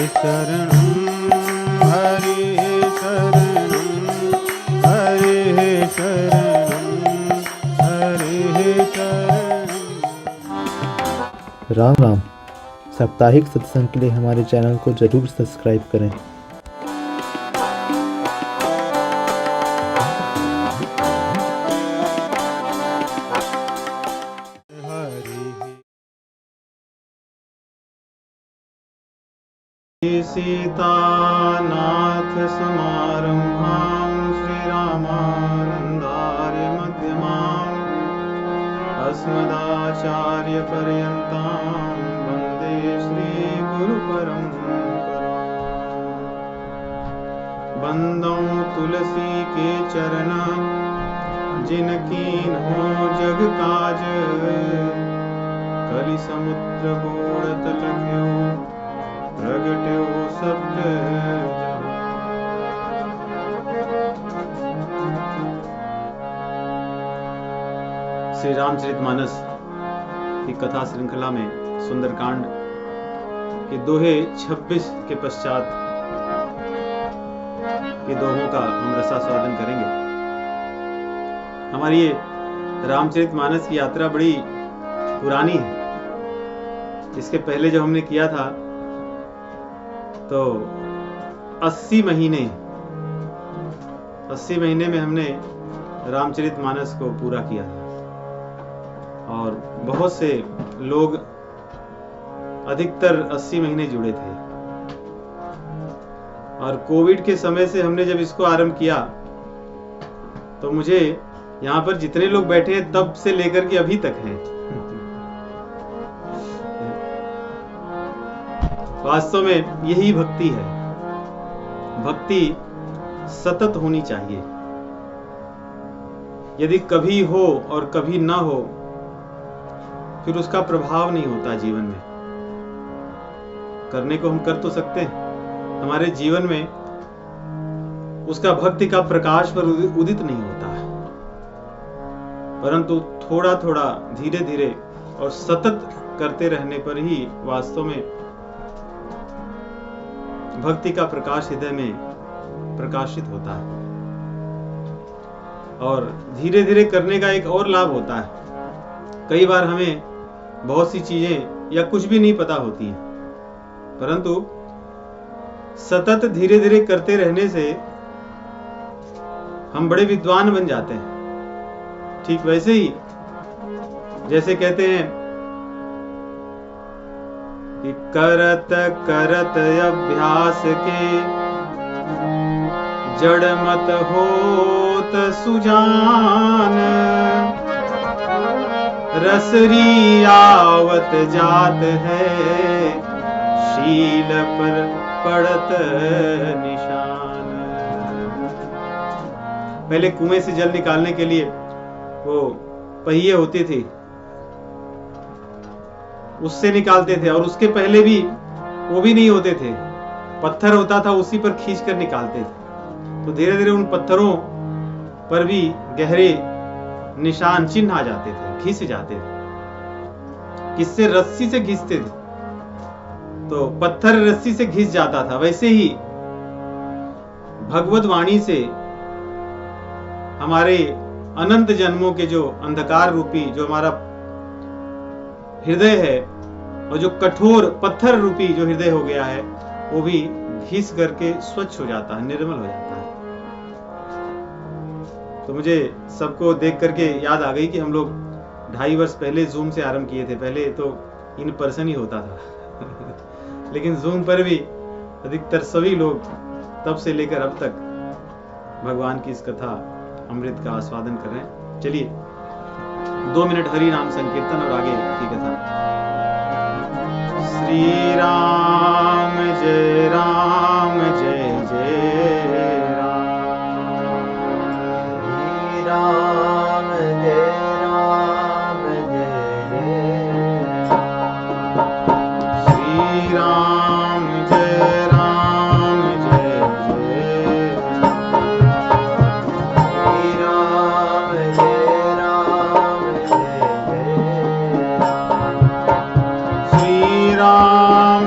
शरणं हरिः शरणं हरिः शरणं हरिः शरणं। राम राम। साप्ताहिक सत्संग के लिए हमारे चैनल को जरूर सब्सक्राइब करें। सीतानाथ समारम्भां श्रीरामानन्दार्य मध्यमाम् अस्मदाचार्यपर्यन्तां वन्दे श्रीगुरुपरम्पराम्। बन्दौ तुलसी के चरण जिनकीन्हो जग काज कलि समुद्र बोड़ तलक्यो प्रगट्यो शब्द। श्री रामचरितमानस की कथा श्रृंखला में सुंदरकांड के दोहे 26 के पश्चात के दोहों का हम रसास्वादन करेंगे। हमारी ये रामचरितमानस की यात्रा बड़ी पुरानी है। इसके पहले जो हमने किया था तो 80 महीने में हमने रामचरितमानस को पूरा किया था और बहुत से लोग अधिकतर 80 महीने जुड़े थे। और कोविड के समय से हमने जब इसको आरंभ किया तो मुझे यहाँ पर जितने लोग बैठे हैं तब से लेकर के अभी तक हैं। वास्तव में यही भक्ति है। भक्ति सतत होनी चाहिए। यदि कभी हो और कभी ना हो फिर उसका प्रभाव नहीं होता जीवन में। करने को हम कर तो सकते हैं, हमारे जीवन में उसका भक्ति का प्रकाश पर उदित नहीं होता, परंतु थोड़ा थोड़ा धीरे धीरे और सतत करते रहने पर ही वास्तव में भक्ति का प्रकाश हृदय में प्रकाशित होता है। और धीरे धीरे करने का एक और लाभ होता है। कई बार हमें बहुत सी चीजें या कुछ भी नहीं पता होती है, परंतु सतत धीरे धीरे करते रहने से हम बड़े विद्वान बन जाते हैं। ठीक वैसे ही जैसे कहते हैं कि करत करत अभ्यास के जड़ मत होत सुजान रसरी आवत जात है शील पर पड़त निशान। पहले कुएं से जल निकालने के लिए वो पहिए होती थी, उससे निकालते थे। और उसके पहले भी वो भी नहीं होते थे, पत्थर होता था, उसी पर खींच कर निकालते थे। तो धीरे धीरे उन पत्थरों पर भी गहरे निशान चिन्ह आ जाते थे, घिस जाते थे। किससे? रस्सी से घिसते थे। तो पत्थर रस्सी से घिस जाता था। वैसे ही भगवत वाणी से हमारे अनंत जन्मों के जो अंधकार रूपी जो हमारा हृदय है और जो कठोर पत्थर रूपी जो हृदय हो गया है वो भी घिस करके स्वच्छ हो जाता है, निर्मल हो जाता है। तो मुझे सबको देख करके याद आ गई कि हम लोग 2.5 वर्ष पहले जूम से आरंभ किए थे। पहले तो इन पर्सन ही होता था लेकिन जूम पर भी अधिकतर सभी लोग तब से लेकर अब तक भगवान की इस कथा अमृत का आस्वादन कर रहे हैं। चलिए 2 मिनट हरि नाम संकीर्तन और आगे की कथा। श्री राम जय जय राम। श्री राम जय जय श्री राम जय जय श्री राम जय श्री राम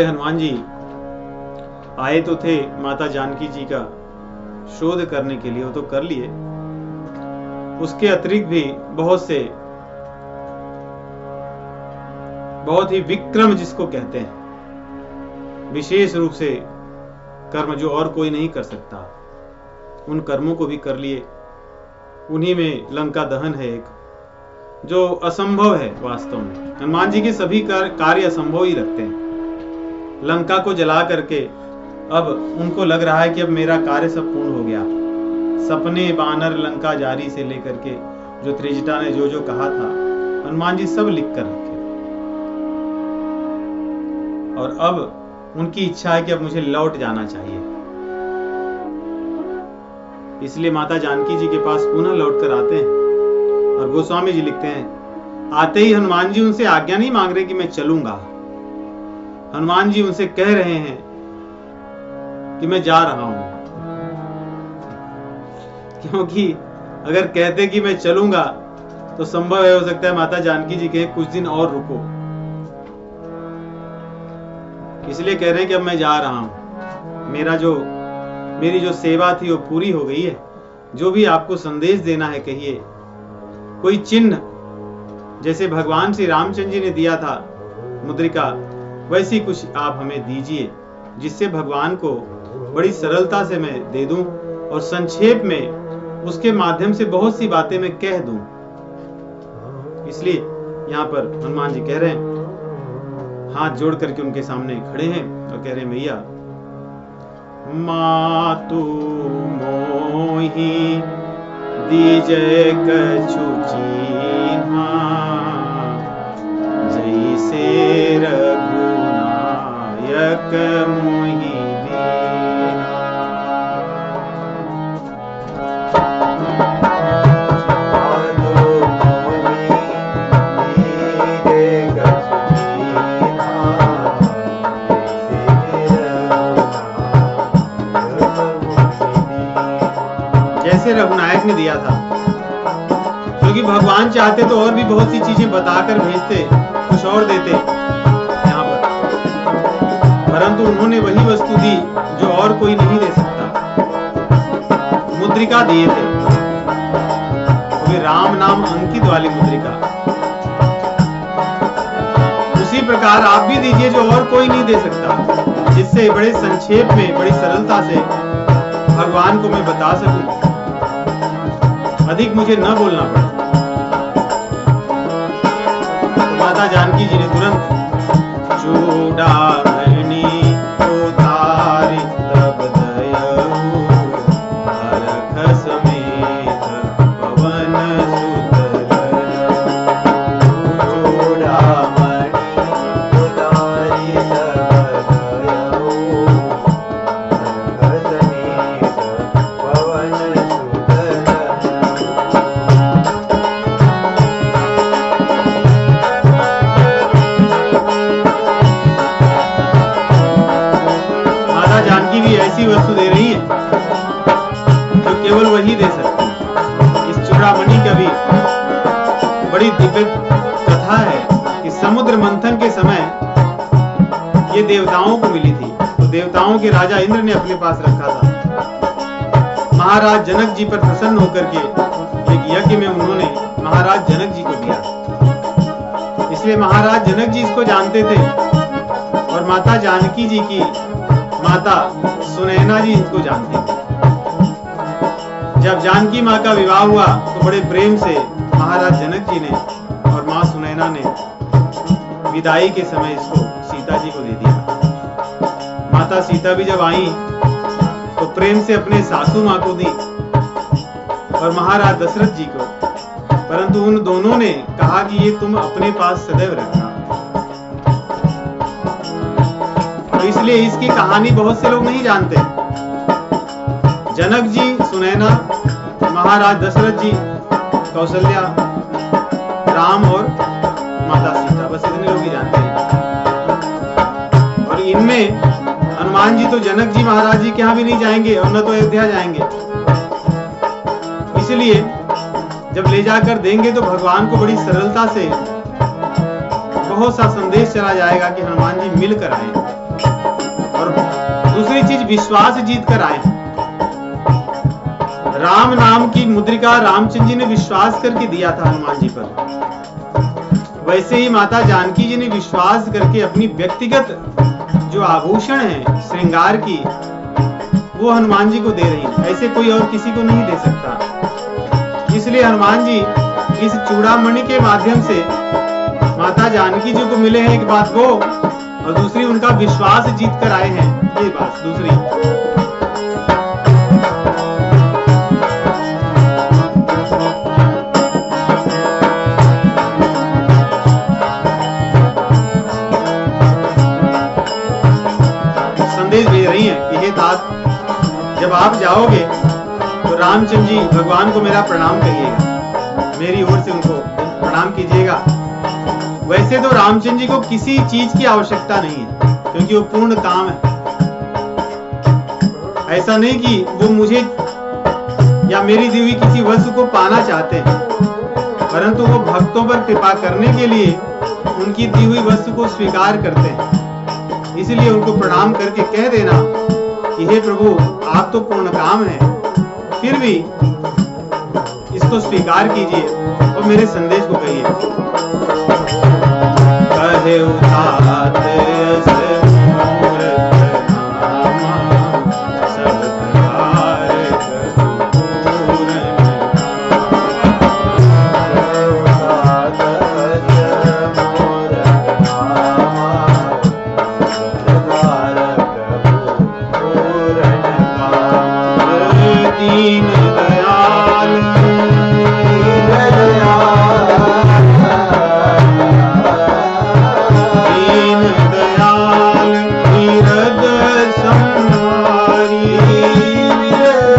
हमारे हनुमान जी आए तो थे माता जानकी जी का शोध करने के लिए, वो तो कर लिए, उसके अतिरिक्त भी बहुत ही विक्रम जिसको कहते हैं, विशेष रूप से कर्म जो और कोई नहीं कर सकता, उन कर्मों को भी कर लिए। उन्हीं में लंका दहन है एक, जो असंभव है वास्तव में। हनुमान जी के सभी कार्य असंभव ही रखते हैं। लंका को जला करके अब उनको लग रहा है कि अब मेरा कार्य सब पूर्ण हो गया। सपने बानर लंका जारी से लेकर के जो त्रिजटा ने जो जो कहा था, हनुमान जी सब लिख कर रखे, और अब उनकी इच्छा है कि अब मुझे लौट जाना चाहिए। इसलिए माता जानकी जी के पास पुनः लौट कर आते हैं, और गोस्वामी जी लिखते हैं, आते ही हनुमान जी उनसे आज्ञा नहीं मांग रहे कि मैं चलूंगा। हनुमान जी उनसे कह रहे हैं कि मैं जा रहा हूं, क्योंकि अगर कहते कि मैं चलूंगा तो संभव है, हो सकता है माता जानकी जी कहे कुछ दिन और रुको। इसलिए कह रहे हैं कि अब मैं जा रहा हूं, मेरी जो सेवा थी वो पूरी हो गई है। जो भी आपको संदेश देना है कहिए। कोई चिन्ह जैसे भगवान श्री रामचंद्र जी ने दिया था मुद्रिका, वैसी कुछ आप हमें दीजिए, जिससे भगवान को बड़ी सरलता से मैं दे दूं और संक्षेप में उसके माध्यम से बहुत सी बातें मैं कह दूं। इसलिए यहाँ पर हनुमान जी कह रहे हैं, हाथ जोड़ करके उनके सामने खड़े हैं और कह रहे हैं, मैया मातु मोहि दीजय कछु चीन्हा, जैसे रघुनायक मोहि दीन्हा। जैसे रघुनायक ने दिया था, क्योंकि भगवान चाहते तो और भी बहुत सी चीजें बताकर भेजते, कुछ और देते यहाँ पर, परंतु उन्होंने वही वस्तु दी जो और कोई नहीं दे सकता। मुद्रिका दिए थे, वो भी राम नाम अंकित वाली मुद्रिका। उसी प्रकार आप भी दीजिए जो और कोई नहीं दे सकता, जिससे बड़े संक्षेप में बड़ी सरलता से भगवान को मैं बता सकूं, अधिक मुझे न बोलना पड़े। तो माता जानकी जी ने तुरंत चूड़ामणि उतारी तब दयऊ, हरख समेत पवन सुत चूड़ामणि उतारी तब दयऊ, हरख समेत पवन सुत। जानकी भी ऐसी वस्तु दे रही है जो केवल वही दे सकती है। इस चूड़ामणि का भी बड़ी दिव्य कथा है कि समुद्र मंथन के समय ये देवताओं को मिली थी, तो देवताओं के राजा इंद्र ने अपने पास रखा था। महाराज जनक जी पर प्रसन्न होकर के एक यज्ञ में उन्होंने महाराज जनक जी को दिया। इसलिए महाराज जनक जी इसको जानते थे, और माता जानकी जी की माता सुनैना जी इसको जानती थी। जब जानकी माँ का विवाह हुआ तो बड़े प्रेम से महाराज जनक जी ने और माँ सुनैना ने विदाई के समय इसको सीता जी को दे दिया। माता सीता भी जब आई तो प्रेम से अपने सासू माँ को दी और महाराज दशरथ जी को, परंतु उन दोनों ने कहा कि ये तुम अपने पास सदैव रखना। तो इसलिए इसकी कहानी बहुत से लोग नहीं जानते। जनक जी, सुनैना, महाराज दशरथ जी, कौशल्या, राम और माता सीता, बस इतने लोग ही जानते हैं। और इनमें हनुमान जी तो जनक जी महाराज जी के यहाँ भी नहीं जाएंगे और न तो अयोध्या जाएंगे। इसलिए जब ले जाकर देंगे तो भगवान को बड़ी सरलता से बहुत सा संदेश चला जाएगा कि हनुमान जी मिलकर आए। दूसरी चीज, विश्वास जीत कर आए हैं। राम नाम की मुद्रिका रामचंद्र जी ने विश्वास करके दिया था हनुमान जी पर। वैसे ही माता जानकी जी ने विश्वास करके अपनी व्यक्तिगत जो आभूषण है श्रृंगार की, वो हनुमान जी को दे रही है। ऐसे कोई और किसी को नहीं दे सकता। इसलिए हनुमान जी इस चूड़ामणि के माध्यम से माता जानकी जी को मिले हैं, एक बात वो, और दूसरी उनका विश्वास जीत कर आए हैं, ये बात दूसरी। संदेश भेज रही हैं कि हे तात, जब आप जाओगे तो रामचंद्र जी भगवान को मेरा प्रणाम कहिएगा, मेरी ओर से उनको प्रणाम कीजिएगा। वैसे तो रामचंद्र जी को किसी चीज की आवश्यकता नहीं है, क्योंकि वो पूर्ण काम है। ऐसा नहीं कि वो मुझे या मेरी दी हुई किसी वस्तु को पाना चाहते हैं, परंतु वो भक्तों पर कृपा करने के लिए उनकी दी हुई वस्तु को स्वीकार करते हैं। इसलिए उनको प्रणाम करके कह देना कि हे प्रभु, आप तो पूर्ण काम है, फिर भी इसको स्वीकार कीजिए और मेरे संदेश को कहिए। कहे उतात अस मूरत नामा, सब प्रकार पूरन दीन दयाल दीन दयाल वीरद संहारी वीरद संहारी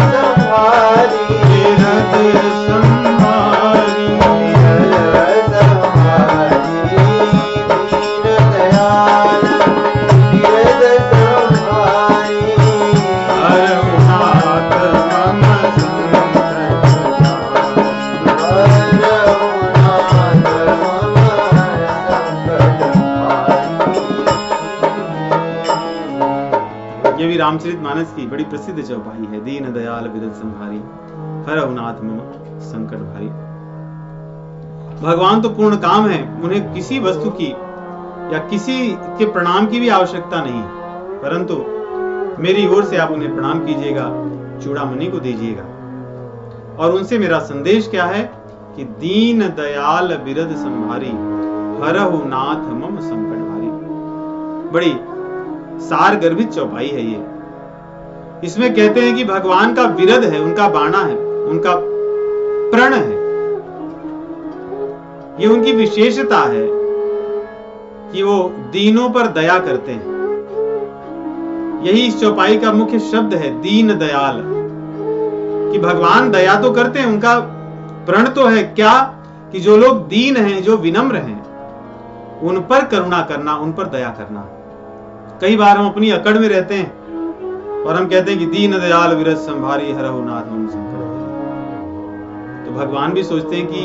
अरुणाथ मम ये भी रामचरितमानस की बड़ी प्रसिद्ध चौपाई है। दीन दयाल विरद संहारी, हरहुनाथ मम संकट भारी। भगवान तो पूर्ण काम है, उन्हें किसी वस्तु की या किसी के प्रणाम की भी आवश्यकता नहीं है, परंतु मेरी ओर से आप उन्हें प्रणाम कीजिएगा, चूड़ामणि को दीजिएगा। और उनसे मेरा संदेश क्या है कि दीन दयाल विरद संहारी, हरहु नाथ मम संकट भारी। बड़ी सार गर्भित चौपाई है ये। इसमें कहते हैं कि भगवान का विरद है, उनका बाणा है, उनका प्रण है, ये उनकी विशेषता है कि वो दीनों पर दया करते हैं। यही इस चौपाई का मुख्य शब्द है, दीन दयाल, कि भगवान दया तो करते हैं, उनका प्रण तो है क्या कि जो लोग दीन हैं, जो विनम्र हैं, उन पर करुणा करना, उन पर दया करना। कई बार हम अपनी अकड़ में रहते हैं और हम कहते हैं कि दीन दयाल विरद संभारी, हरहु नाथ मम संकट भारी। तो भगवान भी सोचते हैं कि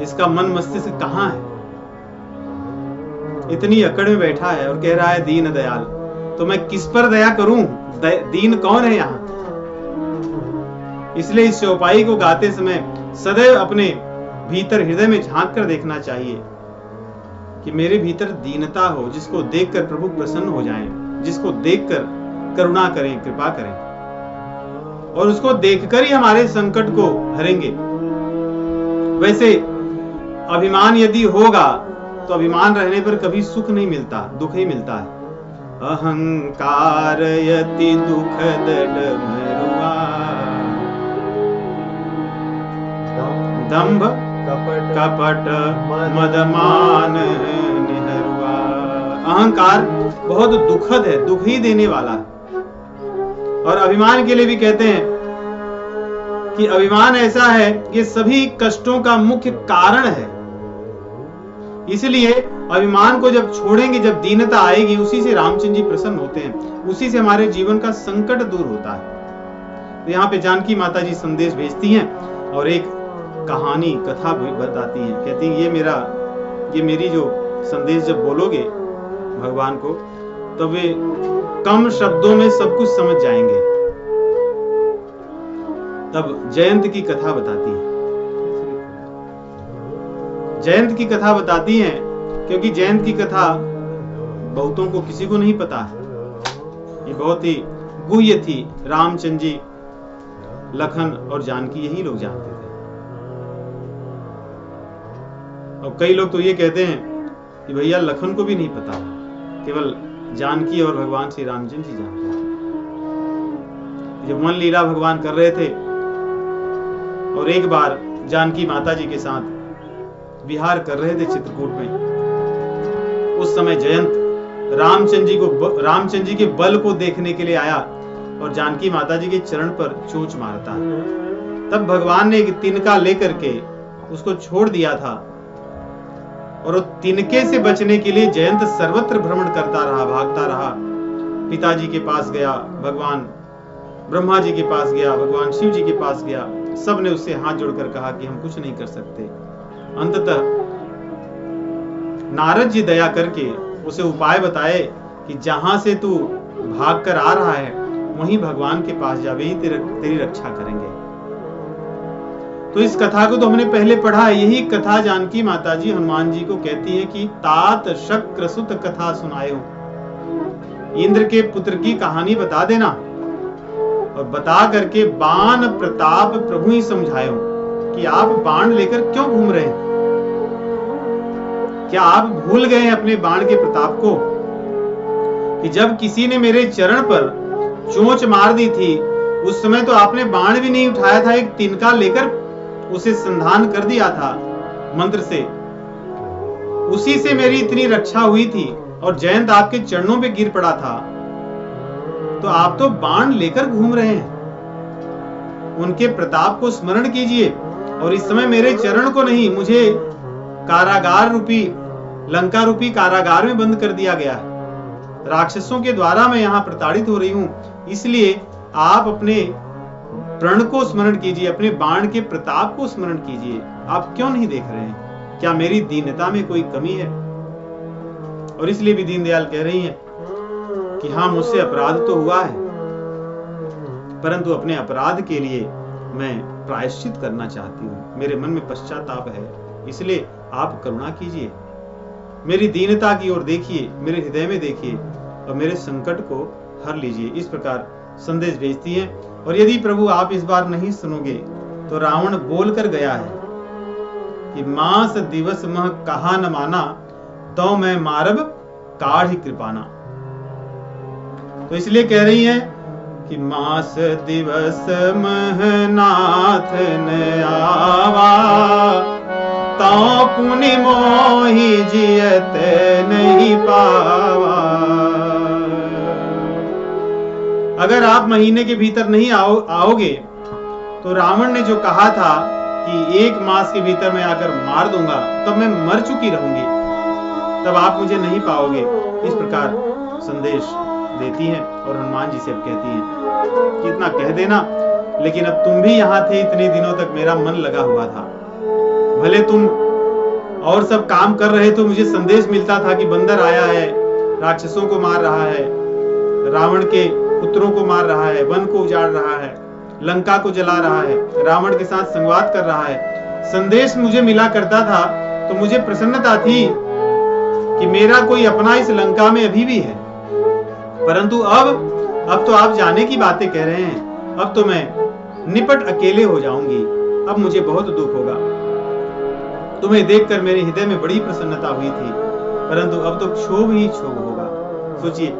इसका मन मस्तिष्क कहां है, इतनी अकड़ में बैठा है और कह रहा है दीन दयाल, तो मैं किस पर दया करूं? दीन कौन है यहां? इसलिए इस चौपाई को गाते समय सदैव अपने भीतर हृदय में झांक कर देखना चाहिए कि मेरे भीतर दीनता हो, जिसको देखकर प्रभु प्रसन्न हो जाएं, जिसको देखकर करुणा करें, कृपा करें, और उसको देखकर ही हमारे संकट को हरेंगे। वैसे अभिमान यदि होगा तो अभिमान रहने पर कभी सुख नहीं मिलता, दुख ही मिलता है। अहंकार यति दुखद डमरुआ, दंभ कपट मदमान निहरुआ। अहंकार बहुत दुखद है, दुख ही देने वाला है। और अभिमान के लिए भी कहते हैं कि अभिमान ऐसा है कि सभी कष्टों का मुख्य कारण है। इसलिए अभिमान को जब छोड़ेंगे, जब दीनता आएगी, उसी से रामचंद्र जी प्रसन्न होते हैं, उसी से हमारे जीवन का संकट दूर होता है। तो यहाँ पे जानकी माता जी संदेश भेजती हैं और एक कहानी, कथा बताती हैं। कहती हैं ये मेरी जो संदेश जब बोलोगे भगवान को, तो वे कम शब्दों में सब कुछ समझ जाएंगे। तब जयंत की कथा बताती है। जयंत की कथा बताती है क्योंकि जयंत की कथा बहुतों को किसी को नहीं पता है। ये बहुत ही गुह्य थी। रामचंद्र जी, लखन और जानकी यही लोग जानते थे। और कई लोग तो ये कहते हैं कि भैया लखन को भी नहीं पता, केवल जानकी और भगवान श्री रामचंद्र जी जानते थे। जब वन लीला भगवान कर रहे थे और एक बार जानकी माता जी के साथ विहार कर रहे थे चित्रकूट में, उस समय जयंत रामचंद्र जी के बल को देखने के लिए आया और जानकी माता जी के चरण पर चोंच मारता है। तब भगवान ने एक तिनका लेकर के उसको छोड़ दिया था और वो तिनके से बचने के लिए जयंत सर्वत्र भ्रमण करता रहा, भागता रहा। पिताजी के पास गया, भगवान ब्रह्मा जी के पास गया, भगवान शिव जी के पास गया। सब ने उससे हाथ जोड़कर कहा कि हम कुछ नहीं कर सकते। अंततः नारद जी दया करके उसे उपाय बताए कि जहां से तू भाग कर आ रहा है वहीं भगवान के पास जा, वही तेरी रक्षा करेंगे। तो इस कथा को तो हमने पहले पढ़ा है। यही कथा जानकी माता जी हनुमान जी को कहती है कि तात शक्र सुत कथा सुनायो, इंद्र के पुत्र की कहानी बता देना और बता करके बाण प्रताप प्रभु ही समझायो कि आप बाण लेकर क्यों घूम रहे हैं। क्या आप भूल गए हैं अपने बाण के प्रताप को कि जब किसी ने मेरे चरण पर चोंच मार दी थी उस समय तो आपने बाण भी नहीं उठाया था, एक तिनका लेकर उसे संधान कर दिया था मंत्र से। उसी से मेरी इतनी रक्षा हुई थी और जयंत आपके चरणों पे गिर पड़ा था, तो आप तो बाण लेकर घूम रहे हैं। उनके प्रताप को स्मरण कीजिए। और इस समय मेरे चरण को नहीं, मुझे कारागार रूपी, लंका रूपी कारागार में बंद कर दिया गया है। राक्षसों के द्वारा मैं यहां प्रताड़ित हो रही हूं, इसलिए आप अपने प्रण को स्मरण कीजिए, अपने बाण के प्रताप को स्मरण कीजिए। आप क्यों नहीं देख रहे हैं? क्या मेरी दीनता में कोई कमी है? और इसलिए भी दीनदयाल कह रही हैं कि हाँ, मुझसे अपराध तो हुआ है, परंतु अपने अपराध के लिए मैं प्रायश्चित करना चाहती हूँ। मेरे मन में पश्चाताप है, इसलिए आप करुणा कीजिए, मेरी दीनता की ओर देखिए, मेरे हृदय में देखिए और मेरे संकट को हर लीजिए। इस प्रकार संदेश भेजती हैं। और यदि प्रभु आप इस बार नहीं सुनोगे तो रावण बोल कर गया है कि मास दिवस मह कहा न माना, तो मैं मारब काढ़ कृपाना। तो इसलिए कह रही है कि मास दिवस मह नाथ न आवा, तो पुनि मोहि जियत नहीं पावा। अगर आप महीने के भीतर नहीं आओगे तो रावण ने जो कहा था कि 1 मास के भीतर मैं आकर मार दूंगा, तब मैं मर चुकी रहूंगी, तब आप मुझे नहीं पाओगे। इस प्रकार संदेश देती हैं और हनुमान जी से अब कहती हैं कि इतना कह देना, लेकिन अब तुम भी यहाँ थे, इतने दिनों तक मेरा मन लगा हुआ था। भले तुम और सब काम कर रहे तो मुझे संदेश मिलता था कि बंदर आया है, राक्षसों को मार रहा है, रावण के पुत्रों को मार रहा है, वन को उजाड़ रहा है, लंका को जला रहा है, रावण के साथ संवाद कर रहा है। संदेश मुझे मिला करता था तो मुझे प्रसन्नता थी कि मेरा कोई अपना इस लंका में अभी भी है। परंतु अब तो आप जाने की बातें कह रहे हैं, अब तो मैं निपट अकेले हो जाऊंगी, अब मुझे बहुत दुख होगा। तुम्हें देखकर मेरे हृदय में बड़ी प्रसन्नता हुई थी, परंतु अब तो क्षोभ ही क्षोभ होगा। सोचिए,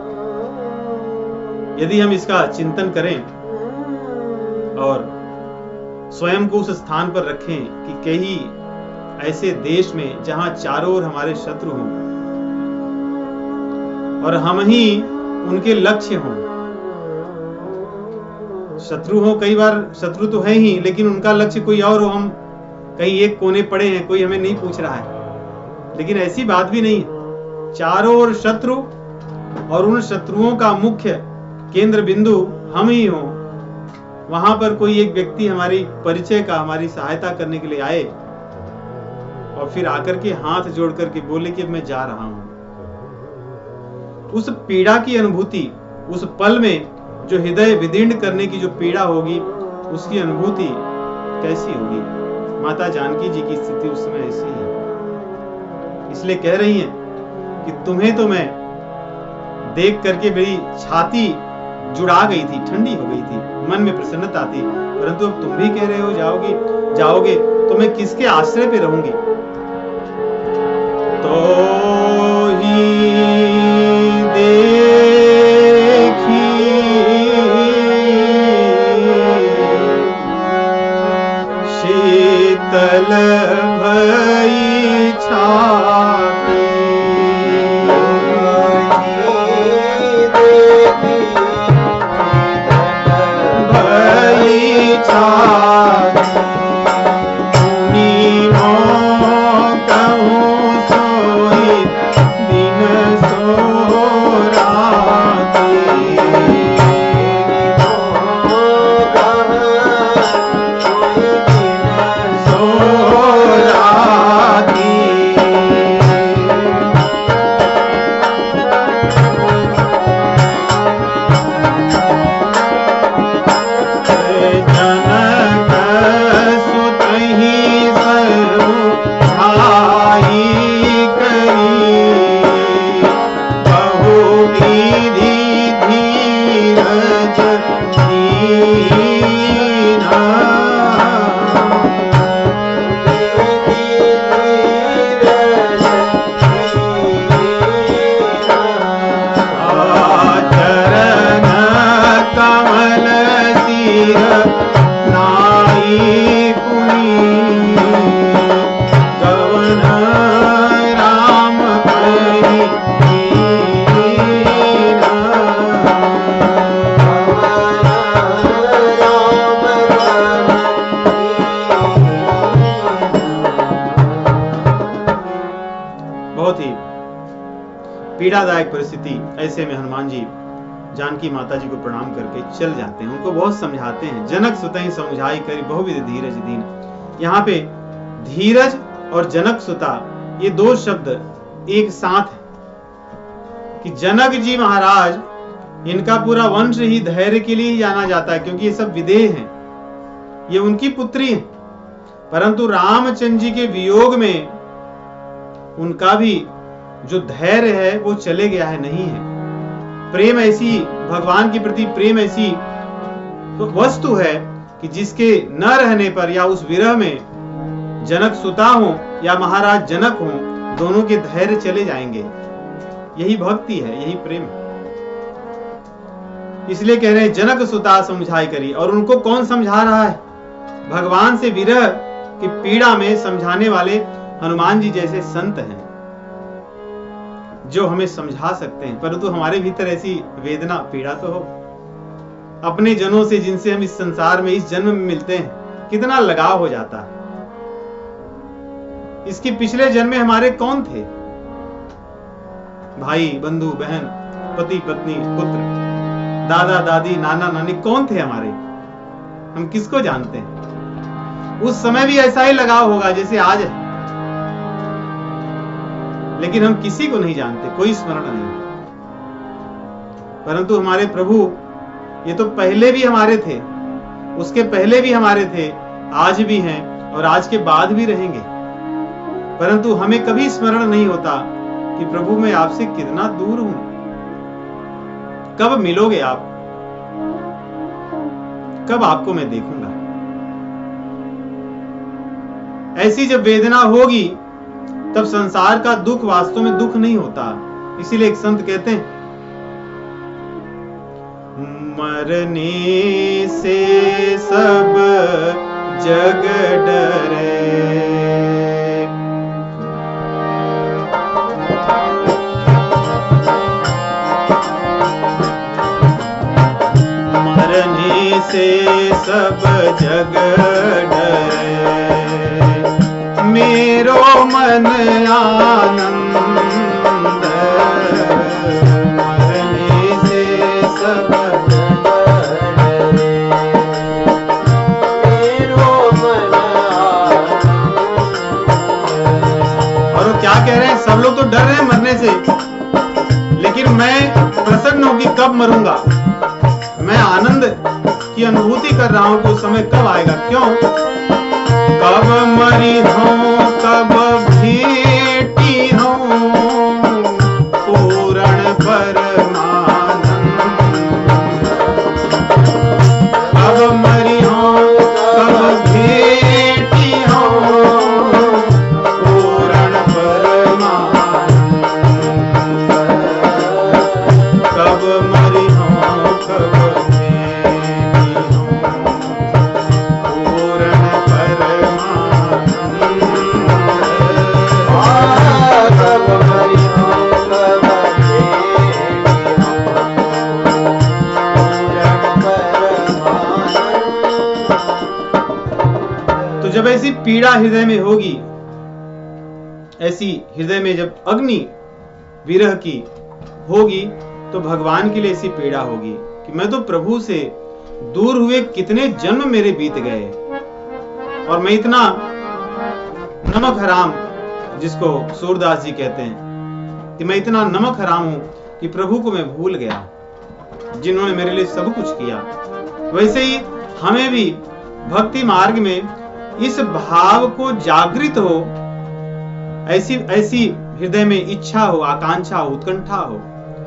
यदि हम इसका चिंतन करें और स्वयं को उस स्थान पर रखें कि कई ऐसे देश में जहां चारों ओर हमारे शत्रु हों और हम ही उनके लक्ष्य हों। शत्रु हो, कई बार शत्रु तो है ही, लेकिन उनका लक्ष्य कोई और हो, हम कहीं एक कोने पड़े हैं, कोई हमें नहीं पूछ रहा है। लेकिन ऐसी बात भी नहीं है, चारों ओर शत्रु और उन शत्रुओं का मुख्य केंद्र बिंदु हम ही हो। वहां पर कोई एक व्यक्ति हमारी परिचय का, हमारी सहायता करने के लिए आए और फिर आकर के हाथ जोड़ करके बोले कि अब मैं जा रहा हूं, उस पीड़ा की अनुभूति, उस पल में जो हृदय विदीर्ण करने की जो पीड़ा होगी, उसकी अनुभूति कैसी होगी। माता जानकी जी की स्थिति उस समय ऐसी है। इसलिए कह रही हैं कि तुम्हें तो मैं देख करके मेरी छाती जुड़ा गई थी, ठंडी हो गई थी, मन में प्रसन्नता थी, परंतु अब तुम भी कह रहे हो जाओगे तो मैं किसके आश्रय पे रहूंगी। तो ही देखी शीतल भई छाती, भई छाती, सुनी कहूँ सोई दिन सो राती, सो राती। जनक सुतहि सर्वहाई करी, बहुविधि धीरज दीना, चरण कमल सिर नाई पुनी, गवन राम कहि कीना। बहुत ही पीड़ादायक परिस्थिति। ऐसे में हनुमान जी जानकी माता जी को प्रणाम करके चल जाते हैं, उनको बहुत समझाते हैं। जनक सुतहि समझाई करी, बहुविध धीरज दीन। यहाँ पे धीरज और जनक सुता, ये दो शब्द एक साथ है कि जनक जी महाराज, इनका पूरा वंश ही धैर्य के लिए ही जाना जाता है, क्योंकि ये सब विदेह हैं, ये उनकी पुत्री हैं। परंतु रामचंद्र जी के वियोग में उनका भी जो धैर्य है वो चले गया है, नहीं है। प्रेम ऐसी, भगवान के प्रति प्रेम ऐसी तो वस्तु है कि जिसके न रहने पर या उस विरह में जनक सुता हो या महाराज जनक हो, दोनों के धैर्य चले जाएंगे। यही भक्ति है, यही प्रेम है। इसलिए कह रहे हैं जनक सुता समझाई करी। और उनको कौन समझा रहा है? भगवान से विरह की पीड़ा में समझाने वाले हनुमान जी जैसे संत हैं जो हमें समझा सकते हैं। परंतु हमारे भीतर ऐसी वेदना, पीड़ा तो हो। अपने जनों से जिनसे हम इस संसार में, इस जन्म में मिलते हैं, कितना लगाव हो जाता है। इसके पिछले जन्म में हमारे कौन थे? भाई, बंधु, बहन, पति, पत्नी, पुत्र, दादा, दादी, नाना, नानी कौन थे हमारे? हम किसको जानते हैं? उस समय भी ऐसा ही लगाव होगा जैसे आज है, लेकिन हम किसी को नहीं जानते, कोई स्मरण नहीं। परंतु हमारे प्रभु, ये तो पहले भी हमारे थे, उसके पहले भी हमारे थे, आज भी हैं और आज के बाद भी रहेंगे। परंतु हमें कभी स्मरण नहीं होता कि प्रभु मैं आपसे कितना दूर हूं। कब मिलोगे आप? कब आपको मैं देखूंगा? ऐसी जब वेदना होगी तब संसार का दुख वास्तव में दुख नहीं होता। इसीलिए एक संत कहते हैं, मरने से सब जग डरे, मरने से सब जग डरे, मेरो मन आनंद, मरने से सब डरे, मेरो मन आनंद। और वो क्या कह रहे हैं? सब लोग तो डर रहे हैं मरने से, लेकिन फिर मैं प्रसन्न हूं कि कब मरूंगा। मैं आनंद की अनुभूति कर रहा हूं कि उस समय कब आएगा। क्यों? कब मरी हूं कब भेटी हूं पूर्ण परमानंद। कब मरी हूं कब भेटी हूं पूर्ण परमानंद। कब मरी हूं कब भेटी हूं पूर्ण तो जब ऐसी पीड़ा हृदय में होगी, ऐसी हृदय में जब अग्नि विरह की होगी, तो भगवान के लिए ऐसी पीड़ा होगी कि मैं तो प्रभु से दूर हुए कितने जन्म मेरे बीत गए, और मैं इतना नमक हराम, जिसको सूरदास जी कहते हैं, कि मैं इतना नमक हराम हूं कि प्रभु को मैं भूल गया, जिन्होंने मेरे लिए सब कुछ किया। वैसे ही हमें भी भक्ति मार्ग में इस भाव को जागृत हो, ऐसी हृदय में इच्छा हो, आकांक्षा हो, उत्कंठा हो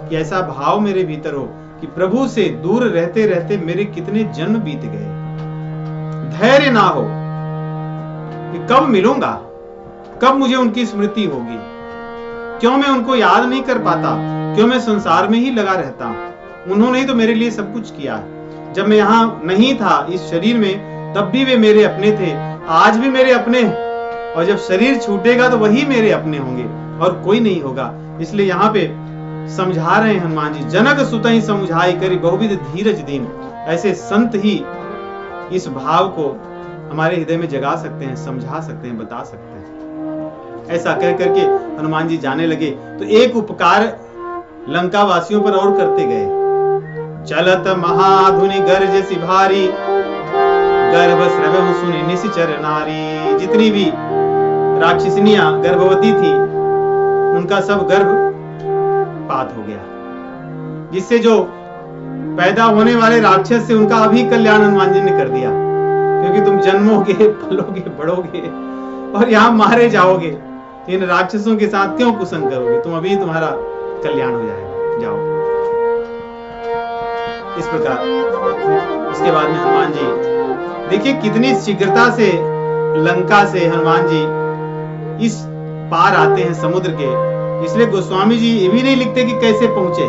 कि ऐसा भाव मेरे भीतर हो कि प्रभु से दूर रहते रहते मेरे कितने जन्म बीत गए। धैर्य ना हो कि कब मिलूंगा, कब मुझे उनकी स्मृति होगी, क्यों मैं उनको याद नहीं कर पाता, क्यों मैं संसार में ही लगा रहता हूं। उन्होंने ही तो मेरे लिए सब कुछ किया। जब मैं यहां नहीं था इस शरीर में, तब भी वे मेरे अपने थे, आज भी मेरे अपने हैं, और जब शरीर छूटेगा तो वही मेरे अपने होंगे और कोई नहीं होगा। इसलिए यहाँ पे समझा रहे हैं हनुमान जी, जनक सुतहि समझाई करी बहुविध धीरज दीन। ऐसे संत ही इस भाव को हमारे हृदय में जगा सकते हैं, समझा सकते हैं, बता सकते हैं। ऐसा कह करके हनुमान जी जाने लगे तो एक उपकार लंका वासियों पर और करते गए। चलत महाधुनि गर्ज सी भारी, गर्भ स्रवहु सुनि निश्चर नारी। जितनी भी राक्षसनियां गर्भवती थी, उनका सब गर्भ पात हो गया, जिससे जो पैदा होने वाले राक्षस से उनका अभी कल्याण हनुमान जी ने कर दिया। क्योंकि तुम जन्मोगे, पलोगे, बढ़ोगे और यहाँ मारे जाओगे, इन राक्षसों के साथ क्यों कुसंग करोगे, तुम अभी तुम्हारा कल्याण हो जाएगा, जाओ। इस प्रकार इसके बाद में हनुमान जी देखिए कितनी शीघ्रता से लंका से हनुमान जी इस पार आते हैं समुद्र के। इसलिए गोस्वामी जी ये भी नहीं लिखते कि कैसे पहुंचे,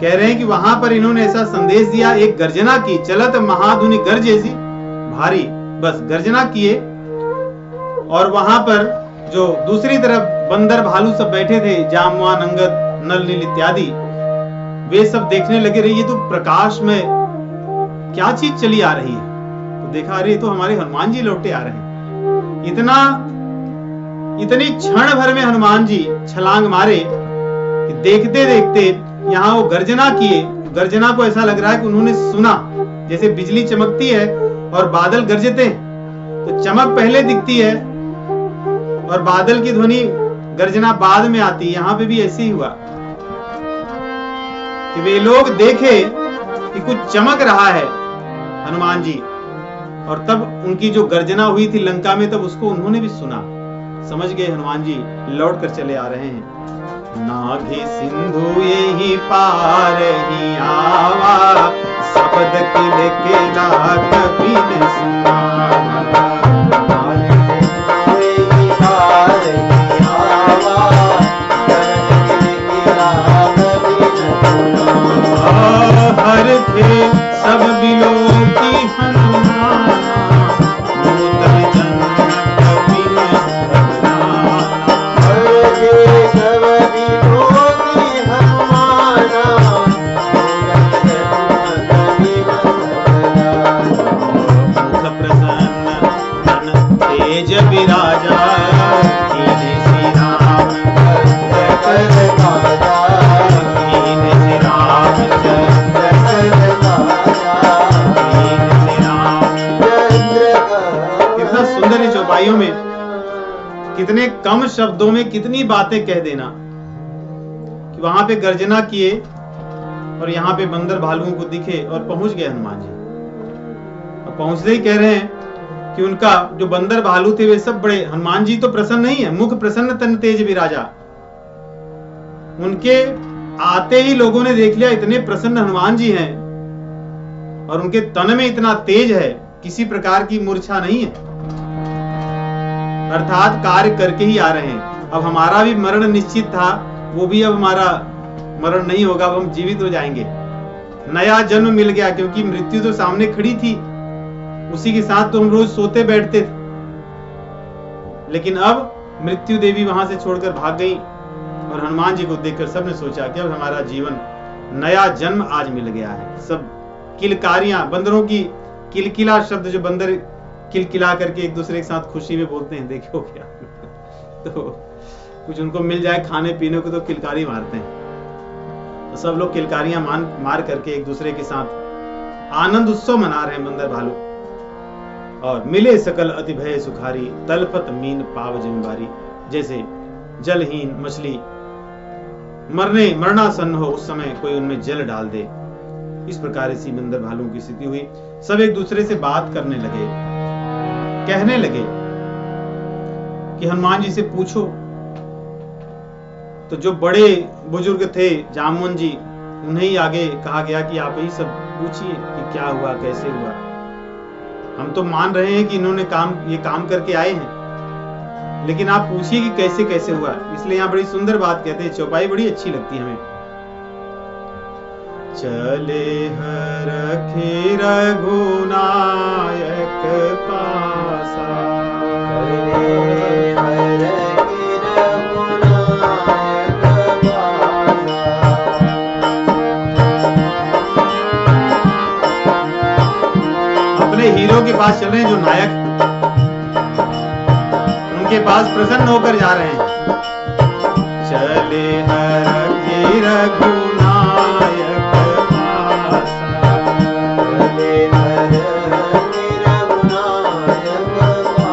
कह रहे हैं कि वहां पर इन्होंने ऐसा संदेश दिया, एक गर्जना की, चलत महाधुनि गर्ज ऐसी भारी, बस गर्जना किए। और वहां पर जो दूसरी तरफ बंदर भालू सब बैठे थे, जामवान, अंगद, नल, नील इत्यादि, वे सब देखने लगे, रहे ये तो प्रकाश में क्या चीज चली आ रही है। तो देखा, अरे तो हमारे हनुमान जी लौटे आ रहे हैं। इतनी क्षण भर में हनुमान जी छलांग मारे कि देखते देखते यहाँ वो गर्जना किए। गर्जना को ऐसा लग रहा है कि उन्होंने सुना, जैसे बिजली चमकती है और बादल गरजते हैं, तो चमक पहले दिखती है और बादल की ध्वनि, गर्जना बाद में आती है। यहाँ पे भी ऐसे ही हुआ कि वे लोग देखे कि कुछ चमक रहा है हनुमान जी, और तब उनकी जो गर्जना हुई थी लंका में, तब उसको उन्होंने भी सुना, समझ गए हनुमान जी लौट कर चले आ रहे हैं। नाघे सिंधु यही पार ही आवा, शब्द किले केला कभी न सुना। हर थे सब बिलो की हनुमान, नूतन जन्म कभी न घबराना। हर थे सब बिलो की हनुमान, नूतन जन्म कभी न घबराना। मुख प्रसन्न तन तेज विराजा, कीन्हे श्री राम चंद्र कर काजा। कीन्हे श्री राम कितना सुंदर है चौपाइयों में, कितने कम शब्दों में कितनी बातें कह देना कि वहां पे गर्जना किए और यहाँ पे बंदर भालुओं को दिखे और पहुंच गए हनुमान जी। और पहुंचते ही कह रहे हैं कि उनका जो बंदर भालू थे वे सब बड़े, हनुमान जी तो प्रसन्न नहीं है, मुख प्रसन्न तन तेज विराजा। उनके आते ही लोगों ने देख लिया इतने प्रसन्न हनुमान जी हैं और उनके तन में इतना तेज है, किसी प्रकार की मूर्छा नहीं है, अर्थात कार्य करके ही आ रहे हैं। अब हमारा भी मरण निश्चित था, वो भी अब हमारा मरण नहीं होगा, अब हम जीवित हो जाएंगे, नया जन्म मिल गया, क्योंकि मृत्यु तो सामने खड़ी थी, उसी के साथ तो हम रोज सोते बैठते थे। लेकिन अब मृत्यु देवी वहां से छोड़कर भाग गई और हनुमान जी को देखकर सबने सोचा कि अब हमारा जीवन नया जन्म आज मिल गया है। सब किलकारियां, बंदरों की किलकिला शब्द, जो बंदर किलकिला करके एक दूसरे के साथ खुशी में बोलते हैं, देखो क्या तो कुछ उनको मिल जाए खाने पीने को तो किलकारी मारते हैं। तो सब लोग किलकारियां मार करके एक दूसरे के साथ आनंद उत्सव मना रहे हैं बंदर भालू। और मिले सकल अति भय सुखारी, तलपत मीन पाव जिम्मेवारी। जैसे जलहीन मछली मरणासन्न हो, उस समय कोई उनमें जल डाल दे, इस प्रकार इसी बंदर भालुओं की स्थिति हुई। सब एक दूसरे से बात करने लगे, कहने लगे कि हनुमान जी से पूछो। तो जो बड़े बुजुर्ग थे जामवन जी, उन्हें ही आगे कहा गया कि आप ही सब पूछिए कि क्या हुआ, कैसे हुआ। हम तो मान रहे हैं कि इन्होंने ये काम करके आए हैं, लेकिन आप पूछिए कि कैसे कैसे हुआ। इसलिए यहाँ बड़ी सुंदर बात कहते हैं, चौपाई बड़ी अच्छी लगती है हमें। चले हरखी रघुनायक पासा, अपने हीरो के पास चल रहे हैं, जो नायक, उनके पास प्रसन्न होकर जा रहे हैं। चले हरखी रघुनायक पासा,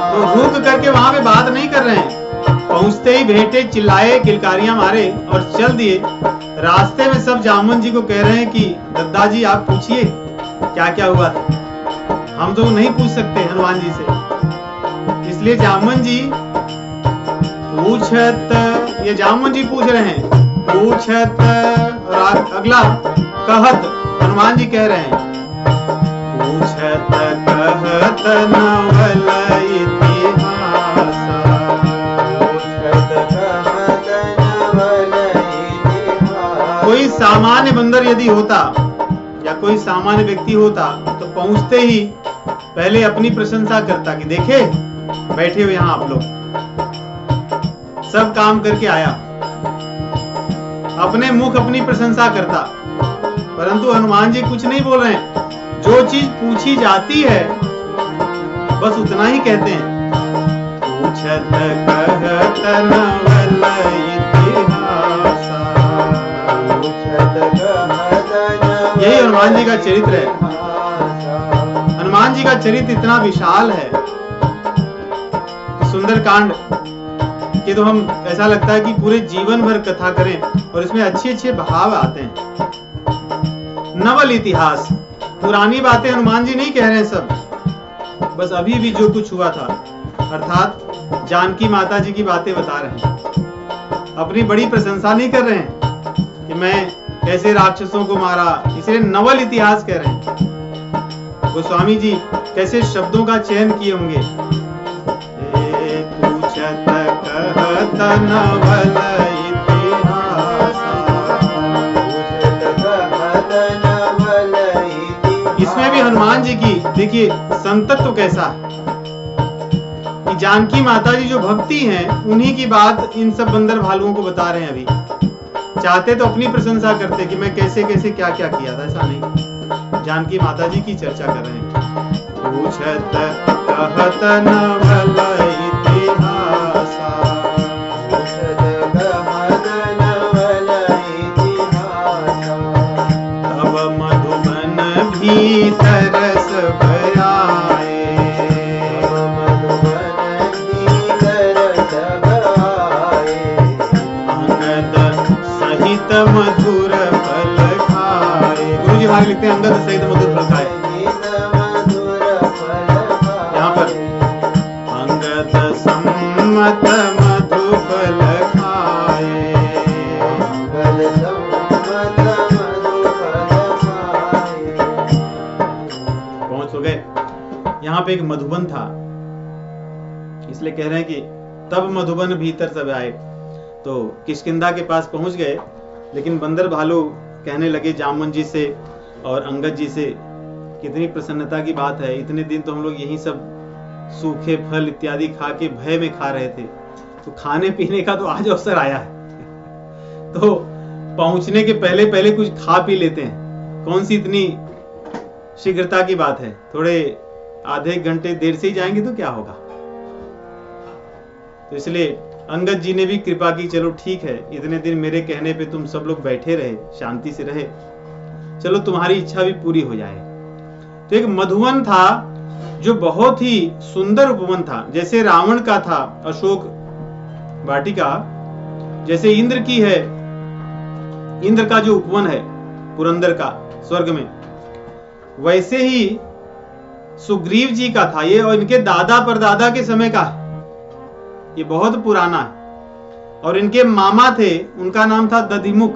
तो झुक करके वहां पे बात नहीं कर रहे हैं। पहुंचते ही भेंटे, चिल्लाए, किलकारियां मारे और चल दिए। रास्ते में सब जामवन जी को कह रहे हैं कि दद्दा जी आप पूछिए क्या क्या हुआ था, हम तो नहीं पूछ सकते हनुमान जी से। इसलिए जामवन जी पूछत, ये जामवन जी पूछ रहे हैं, पूछत, और अगला कहत हनुमान जी कह रहे हैं, पूछत कहत नवल इतिहासा, पूछत कहत नवल इतिहासा। कोई सामान्य बंदर यदि होता या कोई सामान्य व्यक्ति होता तो पहुंचते ही पहले अपनी प्रशंसा करता कि देखे बैठे हुए यहाँ आप लोग, सब काम करके आया, अपने मुख अपनी प्रशंसा करता। परंतु हनुमान जी कुछ नहीं बोल रहे हैं, जो चीज पूछी जाती है बस उतना ही कहते हैं। पूछत कहत नवल इतिहासा, पूछत कहत नवल। यही हनुमान जी का चरित्र है। हनुमान जी का चरित्र इतना विशाल है, सुंदरकांड कि तो हम ऐसा लगता है कि पूरे जीवन भर कथा करें, और इसमें अच्छे अच्छे भाव आते हैं। नवल इतिहास, पुरानी बातें हनुमान जी नहीं कह रहे हैं सब, बस अभी भी जो कुछ हुआ था, अर्थात जानकी माता जी की बातें बता रहे हैं। अपनी बड़ी प्रशंसा नहीं कर रहे हैं कि मैं कैसे राक्षसों को मारा, इसलिए नवल इतिहास कह रहे हैं। गोस्वामी जी कैसे शब्दों का चयन किए होंगे। पूछत कहत नवल इतिहासा, पूछत कहत नवल इतिहासा। इसमें भी हनुमान जी की देखिए संतत्व कैसा है कि जानकी माता जी जो भक्ति हैं उन्हीं की बात इन सब बंदर भालुओं को बता रहे हैं। अभी चाहते तो अपनी प्रशंसा करते कि मैं कैसे कैसे क्या क्या किया था, ऐसा नहीं, जानकी माता जी की चर्चा कर रहे हैं। पूछत कहत नवल इतिहासा, पूछत कहत नवल इतिहासा। तब मधुबन भीतर सब आए, तब मधुबन भीतर सब आए। अंगद सहित मधुर फल खाए। गुरु जी हमारे लिखते हैं अंगद सहित मधुर फल खाए। यहाँ पर अंगद सम्मत मधु फल खाए। पहुंच हो गए। यहाँ पे एक मधुबन था, इसलिए कह रहे हैं कि तब मधुबन भीतर सब आए। तो किष्किंधा के पास पहुंच गए, लेकिन बंदर भालू कहने लगे जामुन जी से और अंगद जी से, कितनी प्रसन्नता की बात है, इतने दिन तो हम लोग यही सब सूखे फल इत्यादि खा के भय में खा रहे थे, तो खाने पीने का तो आज अवसर आया है। तो पहुंचने के पहले पहले कुछ खा पी लेते हैं, कौन सी इतनी शीघ्रता की बात है, थोड़े आधे घंटे देर से ही जाएंगे तो क्या होगा। तो इसलिए अंगद जी ने भी कृपा की, चलो ठीक है, इतने दिन मेरे कहने पे तुम सब लोग बैठे रहे, शांति से रहे, चलो तुम्हारी इच्छा भी पूरी हो जाए। तो एक मधुवन था जो बहुत ही सुंदर उपवन था, जैसे रावण का था अशोक वाटिका, जैसे इंद्र की है, इंद्र का जो उपवन है पुरंदर का स्वर्ग में, वैसे ही सुग्रीव जी का था ये, और इनके दादा परदादा के समय का, ये बहुत पुराना है। और इनके मामा थे, उनका नाम था दधिमुख।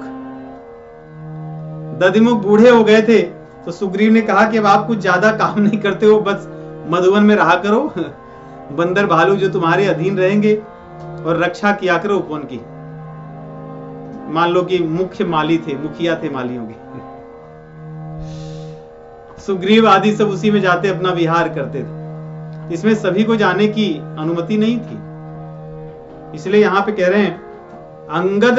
दधिमुख बूढ़े हो गए थे, तो सुग्रीव ने कहा कि अब आप कुछ ज्यादा काम नहीं करते हो, बस मधुवन में रहा करो, बंदर भालू जो तुम्हारे अधीन रहेंगे, और रक्षा किया करो उपवन की। मान लो कि मुख्य माली थे, मुखिया थे मालियों के। सुग्रीव आदि सब उसी में जाते अपना विहार करते थे। इसमें सभी को जाने की अनुमति नहीं थी, इसलिए यहां पे कह रहे हैं अंगद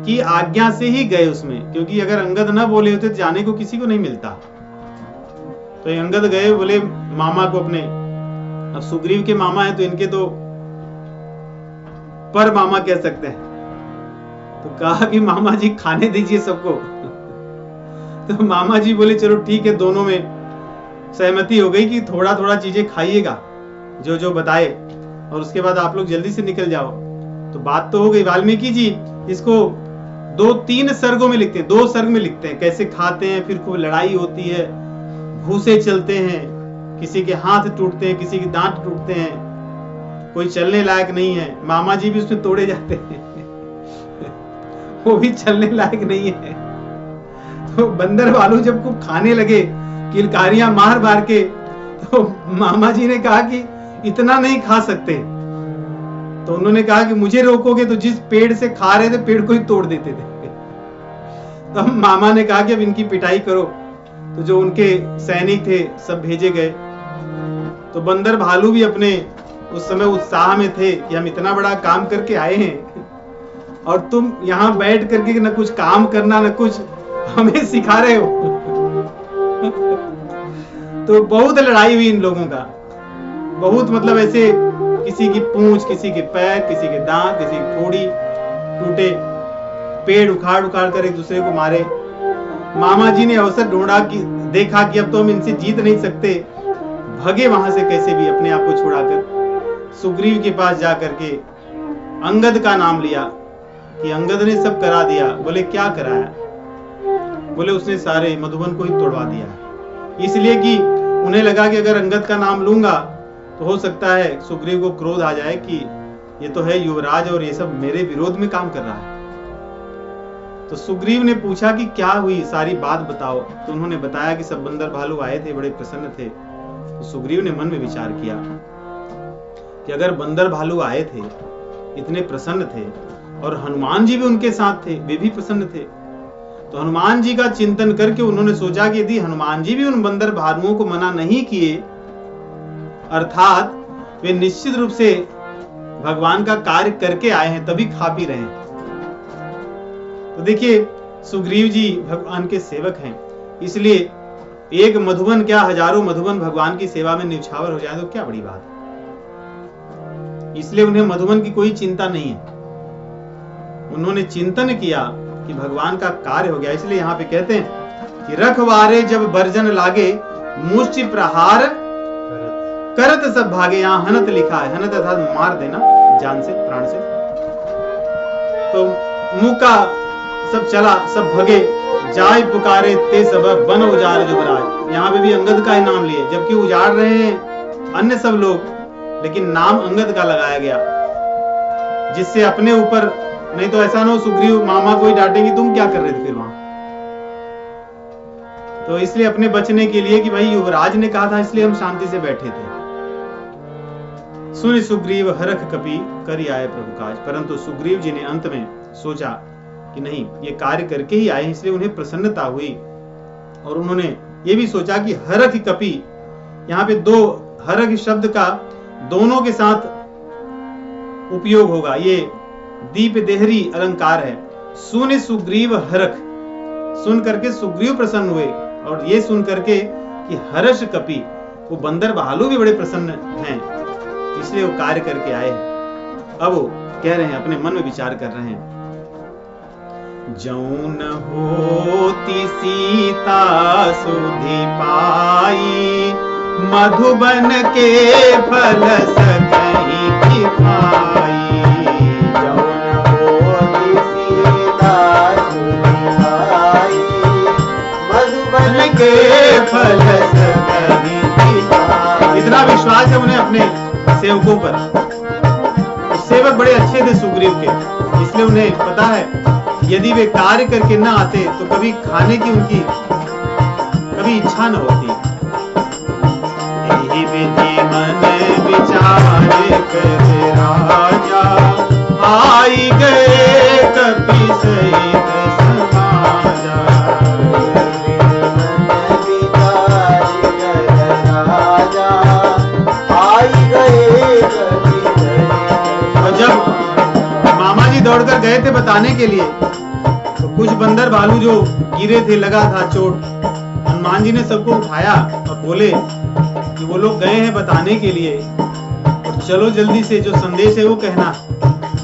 की आज्ञा से ही गए उसमें, क्योंकि अगर अंगद न बोले होते तो जाने को किसी को नहीं मिलता। तो अंगद गए, बोले मामा को अपने, अब सुग्रीव के मामा है तो इनके तो पर मामा कह सकते हैं। तो कहा कि मामा जी खाने दीजिए सबको। तो मामा जी बोले चलो ठीक है, दोनों में सहमति हो गई कि थोड़ा थोड़ा चीजें खाइएगा जो जो बताए, और उसके बाद आप लोग जल्दी से निकल जाओ। तो बात तो हो गई। वाल्मीकि जी इसको 2-3 सर्गों में लिखते हैं, 2 सर्ग में लिखते हैं, कैसे खाते हैं, फिर खूब लड़ाई होती है, भूसे चलते हैं, किसी के हाथ टूटते हैं, किसी के दांत टूटते हैं, कोई चलने लायक नहीं है। मामा जी भी उसमें तोड़े जाते हैं, वो भी चलने लायक नहीं है। तो बंदर भालू जब खूब खाने लगे, किलकारियां मार मार के, तो मामा जी ने कहा कि इतना नहीं खा सकते। तो उन्होंने कहा कि मुझे रोकोगे तो जिस पेड़ से खा रहे थे पेड़ को ही तोड़ देते थे। तो मामा ने कहा कि अब इनकी पिटाई करो। तो जो उनके सैनिक थे सब भेजे गए। तो बंदर भालू भी अपने उस समय उत्साह में थे कि हम इतना बड़ा काम करके आए हैं और तुम यहाँ बैठ करके न कुछ काम करना न कुछ हमें सिखा रहे हो। तो बहुत लड़ाई हुई इन लोगों का, बहुत, मतलब ऐसे किसी की पूंछ, किसी के पैर, किसी के दांत, किसी की ठोड़ी टूटे, पेड़ उखाड़ उखाड़ कर एक दूसरे को मारे। मामा जी ने अवसर ढूंढा कि देखा कि अब तो हम इनसे जीत नहीं सकते, भगे वहां से कैसे भी अपने आप को छुड़ाकर सुग्रीव के पास जाकर के अंगद का नाम लिया कि अंगद ने सब करा दिया। बोले क्या कराया? बोले उसने सारे मधुबन को ही तोड़वा दिया, इसलिए कि उन्हें लगा कि अगर अंगद का नाम लूंगा तो हो सकता है सुग्रीव को क्रोध आ जाए कि ये तो है युवराज और ये सब मेरे विरोध में काम कर रहा है। तो सुग्रीव ने पूछा कि क्या हुई, सारी बात बताओ। तो उन्होंने बताया कि सब बंदर भालू आए थे, बड़े प्रसन्न थे। तो सुग्रीव ने मन में विचार किया कि अगर बंदर भालू आए थे, इतने प्रसन्न थे, और हनुमान जी भी उनके साथ थे, वे भी प्रसन्न थे, तो हनुमान जी का चिंतन करके उन्होंने सोचा कि यदि हनुमान जी भी उन बंदर भालुओं को मना नहीं किए, अर्थात वे निश्चित रूप से भगवान का कार्य करके आए हैं, तभी खा पी रहे हैं। तो देखिए सुग्रीव जी भगवान के सेवक हैं, इसलिए एक मधुबन क्या हजारों मधुबन भगवान की सेवा में न्यौछावर हो जाए तो क्या बड़ी बात है। इसलिए उन्हें मधुबन की कोई चिंता नहीं है। उन्होंने चिंतन किया कि भगवान का कार्य हो गया। इसलिए यहाँ पे कहते हैं कि रखवारे जब बर्जन लागे, मुष्टि प्रहार करत सब भागे। यहाँ हनत लिखा है, हनत अर्थात मार देना जान से, प्राण से। तो मुंह का सब चला, सब भगे, जाय पुकारे ते सब वन उजाड़ युवराज। यहाँ पे भी अंगद का ही नाम लिए, जबकि उजाड़ रहे हैं अन्य सब लोग, लेकिन नाम अंगद का लगाया गया, जिससे अपने ऊपर, नहीं तो ऐसा ना हो सुग्रीव मामा कोई डांटेंगे तुम क्या कर रहे थे फिर वहां। तो इसलिए अपने बचने के लिए कि भाई युवराज ने कहा था, इसलिए हम शांति से बैठे थे। सुन सुग्रीव हरख कपि कर आए प्रभु काज। परंतु सुग्रीव जी ने अंत में सोचा कि नहीं, ये कार्य करके ही आए, इसलिए उन्हें प्रसन्नता हुई। और उन्होंने ये भी सोचा कि हरख कपि, यहाँ पे दो हरख शब्द का दोनों के साथ उपयोग होगा, ये दीप देहरी अलंकार है। सुन सुग्रीव हरख, सुन करके सुग्रीव प्रसन्न हुए, और ये सुन करके कि हर्ष कपि, वो बंदर भालू भी बड़े प्रसन्न हैं, इसलिए वो कार्य करके आए हैं। अब वो कह रहे हैं, अपने मन में विचार कर रहे हैं, जौन होती सीता सुधि पाई, मधुबन के फल सकहीं की खाई। जौन होती सीता सुधि पाई, मधुबन के फल सकहीं की खाई। इतना विश्वास है उन्हें अपने सेवकों पर। सेवक बड़े अच्छे थे सुग्रीव के, इसलिए उन्हें पता है यदि वे कार्य करके न आते तो कभी खाने की उनकी कभी इच्छा न होती। यही विधि मन विचार कर राजा, आई गए कपि सहित समाजा। मन विचार कर राजा, आई गए कपि सहित। और जब मामा जी दौड़कर गए थे बताने के लिए, तो कुछ बंदर भालू जो गिरे थे, लगा था चोट, हनुमान जी ने सबको उठाया और बोले कि वो लोग गए हैं बताने के लिए, और चलो जल्दी से जो संदेश है वो कहना।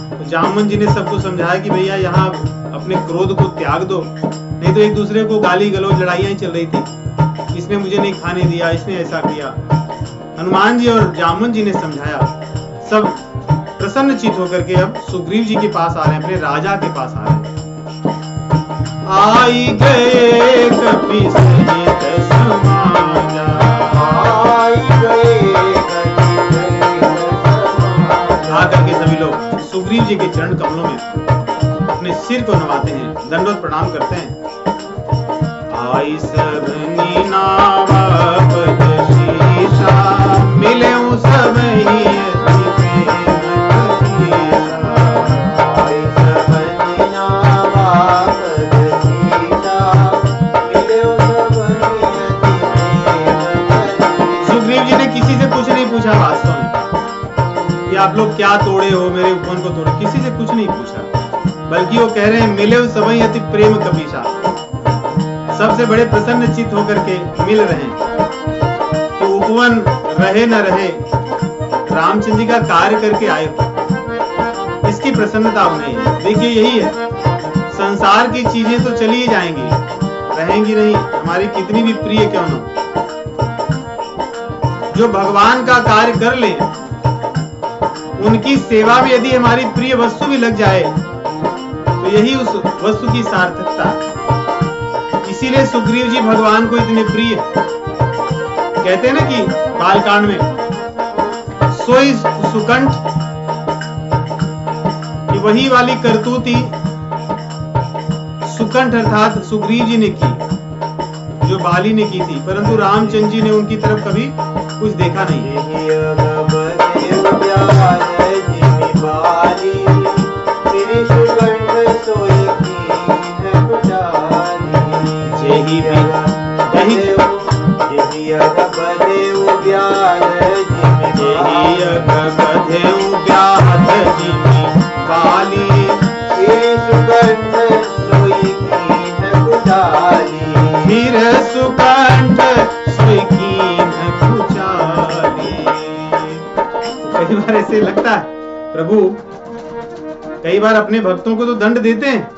तो जामवंत जी ने सबको समझाया कि भैया यहाँ अपने क्रोध को त्याग दो, नहीं तो एक दूसरे को गाली गलौज लड़ाइयां ही चल रही थी, इसने मुझे नहीं खाने दिया, इसने ऐसा किया। हनुमान जी और जामवंत जी ने समझाया, सब प्रसन्न चित होकर के अब सुग्रीव जी के पास आ रहे हैं, अपने राजा के पास आ रहे हैं। आई गए कपि सहित समाजा, आई गए कपि सहित समाजा। आकर के सभी लोग सुग्रीव जी के चरण कमलों में अपने सिर को नवाते हैं, दंडवत प्रणाम करते हैं। आई सबनी नावा पद शीशा, मिले सब ही अति प्रेम कपीसा। आई सबनी नावा पद शीशा, मिले सबनी अति प्रेम कपीसा। सुग्रीव जी ने किसी से कुछ नहीं पूछा वास्तव में कि आप लोग क्या तोड़े हो, मेरे उपवन को तोड़े, किसी से कुछ नहीं पूछा, बल्कि वो कह रहे हैं मिले सबई अति प्रेम कपीसा, सबसे बड़े प्रसन्न चित होकर के मिल रहे हैं। कि उपवन रहे न रहे, रामचंद्र जी का कार्य करके आए हो, इसकी प्रसन्नता उन्हें है। देखिए यही है, संसार की चीजें तो चली ही जाएंगी, रहेंगी नहीं, हमारी कितनी भी प्रिय क्यों न हो। जो भगवान का कार्य कर ले, उनकी सेवा में यदि हमारी प्रिय वस्तु भी लग जाए, तो यही उस वस्तु की सार्थकता है। इसीलिए सुग्रीव जी भगवान को इतने प्रिय, कहते हैं ना कि बालकांड में सोई सुकंठ, कि वही वाली करतूती सुकंठ अर्थात सुग्रीव जी ने की, जो बाली ने की थी, परंतु रामचंद्र जी ने उनकी तरफ कभी कुछ देखा नहीं। यही अगम प्यार जिमि बाली, तेरी सुगंध सोई कीन पुजारी। यही यही अगम देव प्यार जिमि यही अगबधेउ ब्याहत जिमि बाली, तेरी सुगंध सोई कीन पुजारी। फिर सुकंठ सोई कीन पुजारी। कई बार ऐसे लगता है प्रभु कई बार अपने भक्तों को तो दंड देते हैं,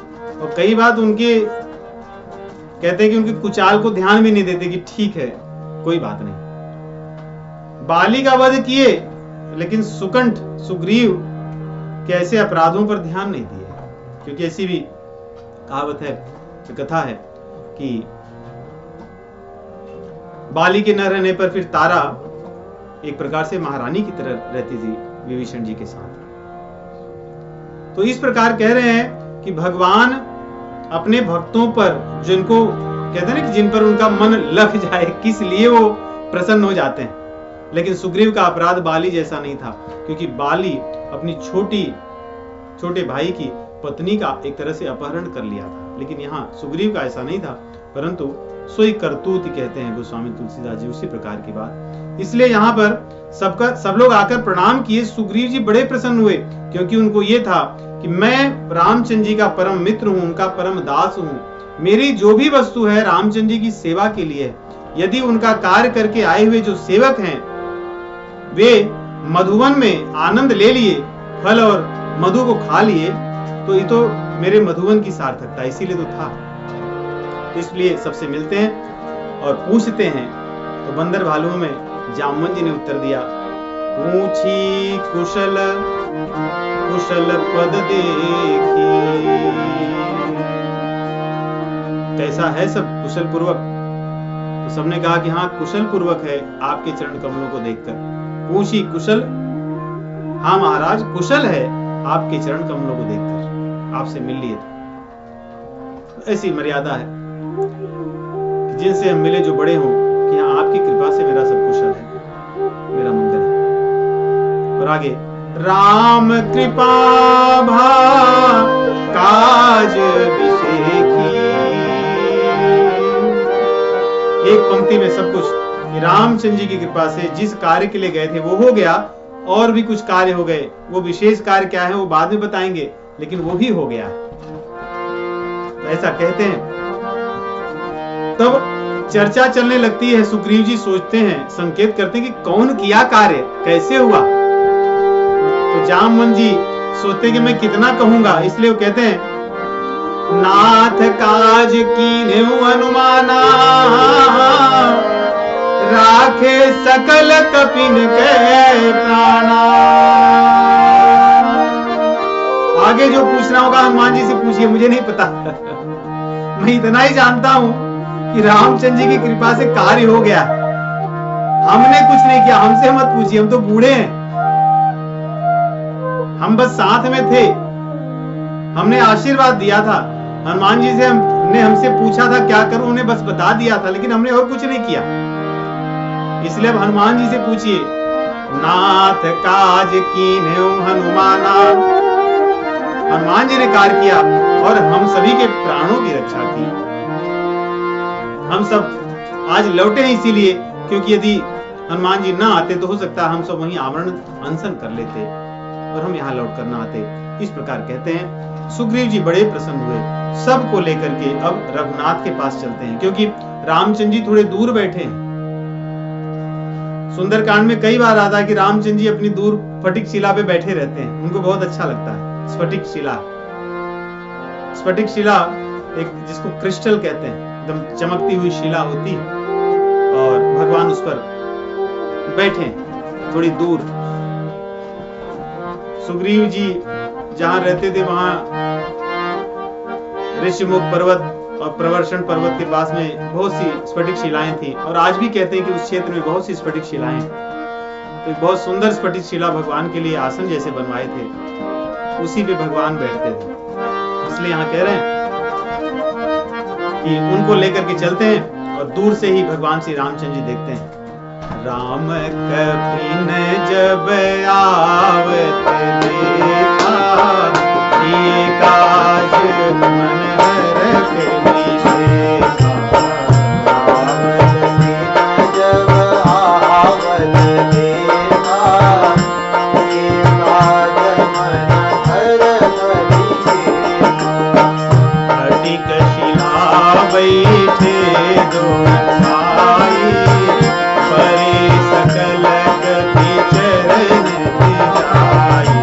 और कई बार उनके कहते हैं कि उनकी कुचाल को ध्यान भी नहीं देते कि ठीक है कोई बात नहीं। बाली का वध किए, लेकिन सुकंठ सुग्रीव के ऐसे अपराधों पर ध्यान नहीं दिए, क्योंकि ऐसी भी कहावत है, कथा है कि बाली के न रहने पर फिर तारा एक प्रकार से महारानी की तरह रहती थी विभीषण जी के साथ। तो इस प्रकार कह रहे हैं कि भगवान अपने भक्तों पर, जिनको कहते हैं ना कि जिन पर उनका मन लग जाए, किस लिए वो प्रसन्न हो जाते हैं। लेकिन सुग्रीव का अपराध बाली जैसा नहीं था, क्योंकि बाली अपनी छोटे भाई की पत्नी का एक तरह से अपहरण कर लिया था। लेकिन यहाँ सुग्रीव का ऐसा नहीं था, परंतु सोई करतूत कहते हैं गोस्वामी तुलसीदास जी, उसी प्रकार की बात। इसलिए यहाँ पर सब लोग आकर प्रणाम किए। सुग्रीव जी बड़े प्रसन्न हुए, क्योंकि उनको ये था कि मैं रामचंद्र जी का परम मित्र हूं, उनका परम दास हूं। मेरी जो भी वस्तु है रामचंद्र जी की सेवा के लिए। यदि उनका कार्य करके आए हुए जो सेवक हैं वे मधुवन में आनंद ले लिए, फल और मधु को खा लिए, तो ये तो मेरे मधुवन की सार्थकता, इसीलिए तो था। तो इसलिए सबसे मिलते हैं और पूछते हैं। तो बंदर भालुओं में जामवन जी ने उत्तर दिया, पूछी कुशल कुशल पद देखी। कैसा है सब कुशल पूर्वक? तो सबने कहा कि हाँ कुशल पूर्वक है आपके चरण कमलों को देखकर। पूछी कुशल, हाँ महाराज कुशल है आपके चरण कमलों को देखकर, आपसे मिल लिए थे। ऐसी मर्यादा है जिनसे हम मिले जो बड़े हों कि हाँ आपकी कृपा से मेरा सब कुशल है, मेरा मंगल है। और आगे, राम कृपा भा काज विषेखी। एक पंक्ति में सब कुछ, कि रामचंद्र जी की कृपा से जिस कार्य के लिए गए थे वो हो गया, और भी कुछ कार्य हो गए। वो विशेष कार्य क्या है वो बाद में बताएंगे, लेकिन वो भी हो गया। तो ऐसा कहते हैं। तब चर्चा चलने लगती है। सुग्रीव जी सोचते हैं, संकेत करते हैं कि कौन किया कार्य, कैसे हुआ। तो जामवन जी सोचते कि मैं कितना कहूंगा, इसलिए वो कहते हैं, नाथ काज कीन्हु अनुमाना, राखे सकल कपिन के प्राणा। आगे जो पूछना होगा हनुमान जी से पूछिए, मुझे नहीं पता। मैं इतना ही जानता हूं कि रामचंद्र जी की कृपा से कार्य हो गया। हमने कुछ नहीं किया, हमसे मत पूछिए, हम तो बूढ़े हैं। हम बस साथ में थे, हमने आशीर्वाद दिया था। हनुमान जी से हमसे पूछा था क्या करूं, उन्हें बस बता दिया था, लेकिन हमने और कुछ नहीं किया। इसलिए अब हनुमान जी से पूछिए, नाथ काज कीन्हु हनुमाना। हनुमान जी ने कार्य किया और हम सभी के प्राणों की रक्षा की। हम सब आज लौटे हैं इसीलिए, क्योंकि यदि हनुमान जी ना आते तो हो सकता है हम सब वहीं आवरण अनशन कर लेते और हम यहाँ लौट कर ना आते। इस प्रकार कहते हैं। सुग्रीव जी बड़े प्रसन्न हुए। सबको लेकर के अब रघुनाथ के पास चलते हैं, क्योंकि रामचंद्र जी थोड़े दूर बैठे हैं। सुंदरकांड में कई बार आता है कि रामचंद्र जी अपनी दूर स्फटिक शिला पे बैठे रहते हैं, उनको बहुत अच्छा लगता है। स्फटिक शिला, स्फटिक शिला एक जिसको क्रिस्टल कहते हैं, एकदम चमकती हुई शिला होती है, और भगवान उस पर बैठे थोड़ी दूर। सुग्रीव जी जहां रहते थे वहां ऋषिमुख पर्वत और प्रवर्षण पर्वत के पास में बहुत सी स्फटिक शिलाएं थी, और आज भी कहते हैं कि उस क्षेत्र में बहुत सी स्फटिक शिलाएं। तो एक बहुत सुंदर स्फटिक शिला भगवान के लिए आसन जैसे बनवाए थे, उसी पे भगवान बैठते थे। इसलिए यहाँ कह रहे हैं कि उनको लेकर के चलते हैं, और दूर से ही भगवान श्री रामचंद्र जी देखते हैं। राम कपिन जब आवत देखा, ये काज मन हरख देखा। राम कपिन जब आवत देखा, ये काज मन हरख देखा। स्फटिक शिला बैठे दो भाई, परे सकल कपि चरण जाई।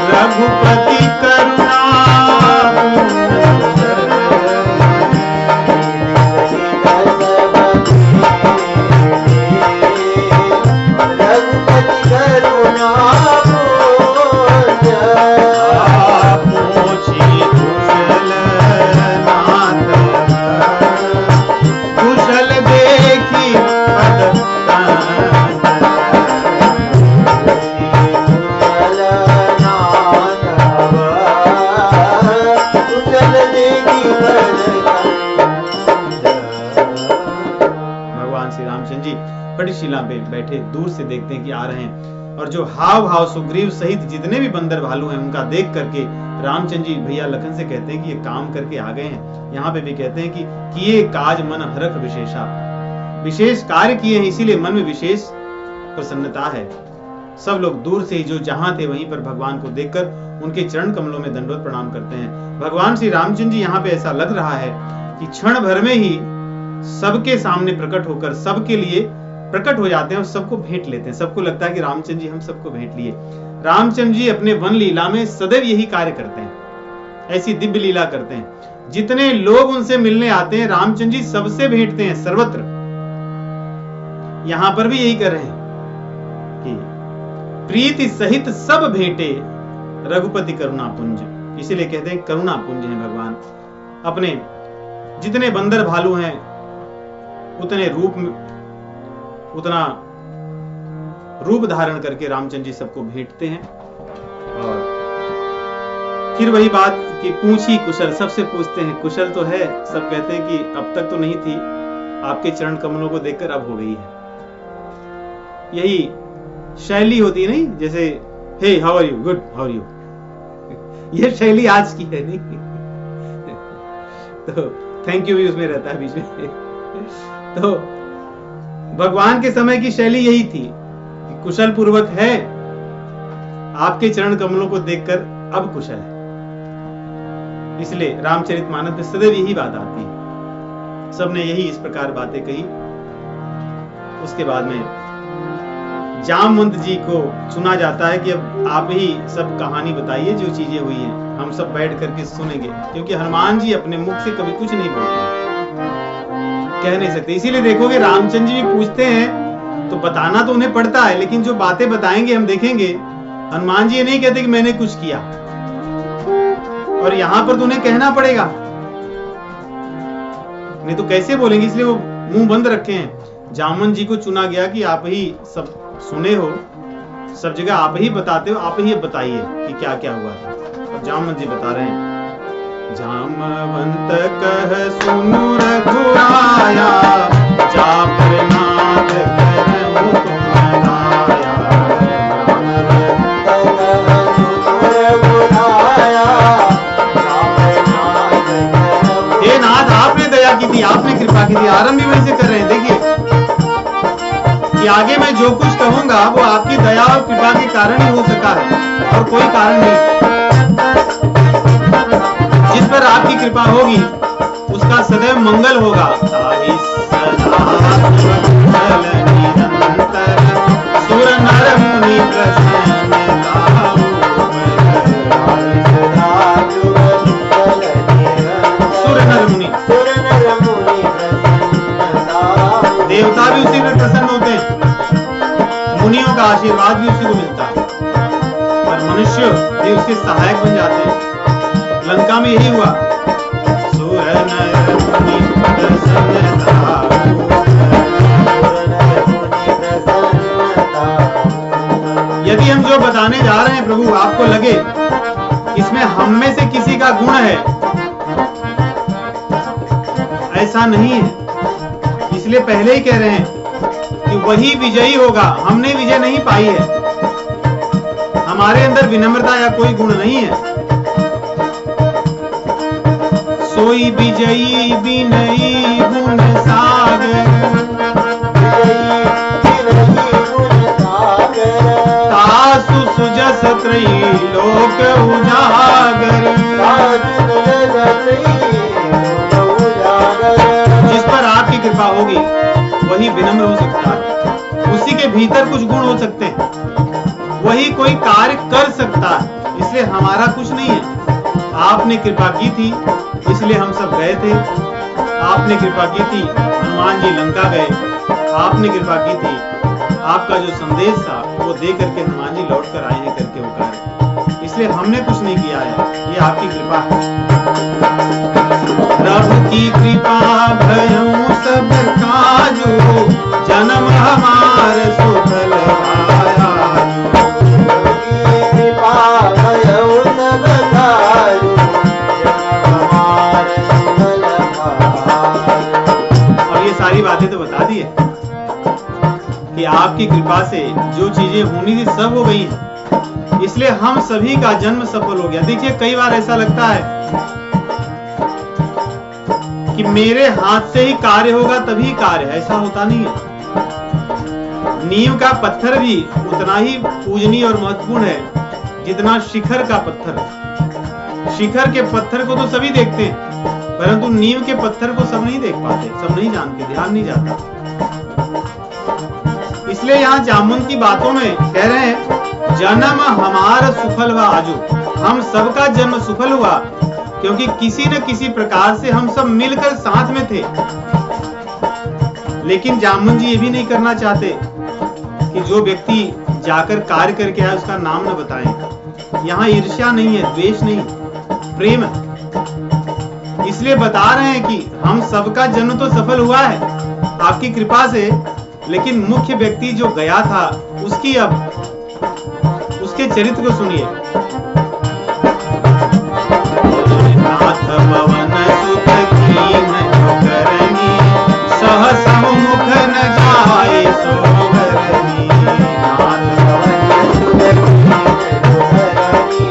रघुपति करुणा पे बैठे दूर से देखते हैं कि आ रहे हैं, और जो हाव भाव सुग्रीव सहित जितने भी बंदर भालू हैं उनका देख करके रामचंद्र जी भैया लखन से कहते हैं कि ये काम करके आ गए हैं। यहाँ पे भी कहते हैं कि किए काज मन हरख विशेषा, विशेष कार्य किए हैं इसीलिए मन में विशेष प्रसन्नता है। सब लोग दूर से ही जो जहां थे वहीं पर भगवान को देखकर उनके चरण कमलों में दंडवत प्रणाम करते हैं। भगवान श्री रामचंद्र जी यहाँ पे ऐसा लग रहा है कि क्षण भर में ही सबके सामने प्रकट होकर सबके लिए प्रकट हो जाते हैं और सबको भेंट लेते हैं। सबको लगता है कि रामचंद्र जी हम सबको भेंट लिए। रामचंद्र जी अपने वन लीला में सदैव यही कार्य करते हैं, ऐसी दिव्य लीला करते हैं। जितने लोग उनसे मिलने आते हैं रामचंद्र जी सबसे भेंटते हैं सर्वत्र। यहां पर भी यही कर रहे हैं कि प्रीति सहित सब भेंटे रघुपति करुणा पुंज, इसीलिए कहते हैं करुणा पुंज है भगवान। अपने जितने बंदर भालू हैं उतने उतना रूप धारण करके रामचंद्र जी सबको भेंटते हैं। और फिर वही बात कि पूछी कुशल, सबसे पूछते हैं कुशल तो है। सब कहते हैं कि अब तक तो नहीं थी, आपके चरण कमलों को देखकर अब हो गई है। यही शैली होती है नहीं, जैसे hey how are you, good how are you, ये शैली आज की है नहीं। तो थैंक यू भी उसमें रहता है बीच में। तो भगवान के समय की शैली यही थी कि कुशल पूर्वक है, आपके चरण कमलों को देखकर अब कुशल है। इसलिए रामचरितमानस में सदैव यही बात आती है। सबने यही इस प्रकार बातें कही। उसके बाद में जामवंत जी को चुना जाता है कि अब आप ही सब कहानी बताइए जो चीजें हुई हैं, हम सब बैठ करके सुनेंगे। क्योंकि हनुमान जी अपने मुख से कभी कुछ नहीं बोलते, कह नहीं सकते। इसीलिए देखोगे रामचंद्र जी भी पूछते हैं तो बताना तो उन्हें पड़ता है, लेकिन जो बातें बताएंगे हम देखेंगे हनुमान जी ये नहीं कहते कि मैंने कुछ किया, और यहां पर तो उन्हें कहना पड़ेगा, नहीं तो कैसे बोलेंगे। इसलिए वो मुंह बंद रखे हैं। जामवंत जी को चुना गया कि आप ही सब सुने हो, सब जगह आप ही बताते हो, आप ही बताइए कि क्या क्या हुआ था। और जामवंत जी बता रहे हैं, जामवंत कह सुनु रघुराया, जापर नाथ करहु तुम दाया। हे नाथ आपने दया की थी, आपने कृपा की थी। आरंभ भी वैसे कर रहे हैं, देखिए कि आगे मैं जो कुछ कहूंगा वो आपकी दया और कृपा के कारण ही हो सका है, और कोई कारण नहीं। जिस पर आपकी कृपा होगी उसका सदैव मंगल होगा। सुर नर मुनि देवता भी उसी में प्रसन्न होते हैं, मुनियों का आशीर्वाद भी उसी को मिलता है, और मनुष्य भी उसके सहायक बन जाते हैं। लंका में यही हुआ। सुर नर मुनि प्रसन्नता, यदि हम जो बताने जा रहे हैं प्रभु आपको लगे इसमें हम में से किसी का गुण है, ऐसा नहीं है। इसलिए पहले ही कह रहे हैं कि वही विजयी होगा, हमने विजय नहीं पाई है, हमारे अंदर विनम्रता या कोई गुण नहीं है। सोई विजयी विनयी गुण सागर, तासु सुजस त्रैलोक उजागर। जिस पर आपकी कृपा होगी वही विनम्र हो सकता है, उसी के भीतर कुछ गुण हो सकते हैं, वही कोई कार्य कर सकता है। इसलिए हमारा कुछ नहीं है, आपने कृपा की थी इसलिए हम सब गए थे। आपने कृपा की थी, हनुमान जी लंका गए, आपने कृपा की थी, आपका जो संदेश था वो दे करके हनुमान जी लौट कर आए हैं करके वो कार्य। इसलिए हमने कुछ नहीं किया है, ये आपकी कृपा है। प्रभु की कृपा भयऊ सब काजू, जन्म हमार सुफल आया। कृपा भयऊ सब काजू, हमार सुफल आया। और ये सारी बातें तो बता दी है कि आपकी कृपा से जो चीजें होनी थी सब हो गई हैं, इसलिए हम सभी का जन्म सफल हो गया। देखिए कई बार ऐसा लगता है कि मेरे हाथ से ही कार्य होगा तभी कार्य, ऐसा होता नहीं है। नींव का पत्थर भी उतना ही पूजनीय और महत्वपूर्ण है जितना शिखर का पत्थर। शिखर के पत्थर को तो सभी देखते हैं, परंतु नींव के पत्थर को सब नहीं देख पाते, सब नहीं जानते, ध्यान नहीं जाता। इसलिए यहाँ जामुन की बातों में कह रहे हैं, जन्म हमारा सफल हुआ आजू। हम सबका जन्म सफल हुआ क्योंकि किसी न किसी प्रकार से हम सब मिलकर साथ में थे। लेकिन जामुन जी ये भी नहीं करना चाहते कि जो व्यक्ति जाकर कार्य करके आए उसका नाम न बताएं। यहाँ ईर्ष्या नहीं है, द्वेष नहीं, प्रेम है। इसलिए बता रहे हैं कि हम सबका जन्म तो सफल हुआ है आपकी कृपा से, लेकिन मुख्य व्यक्ति जो गया था उसकी अब उसके चरित्र को सुनिए। नाथ पवन सुत कीन करनी, सहस मुख न जाए सोवरनी। नाथ पवन सुत कीन करनी,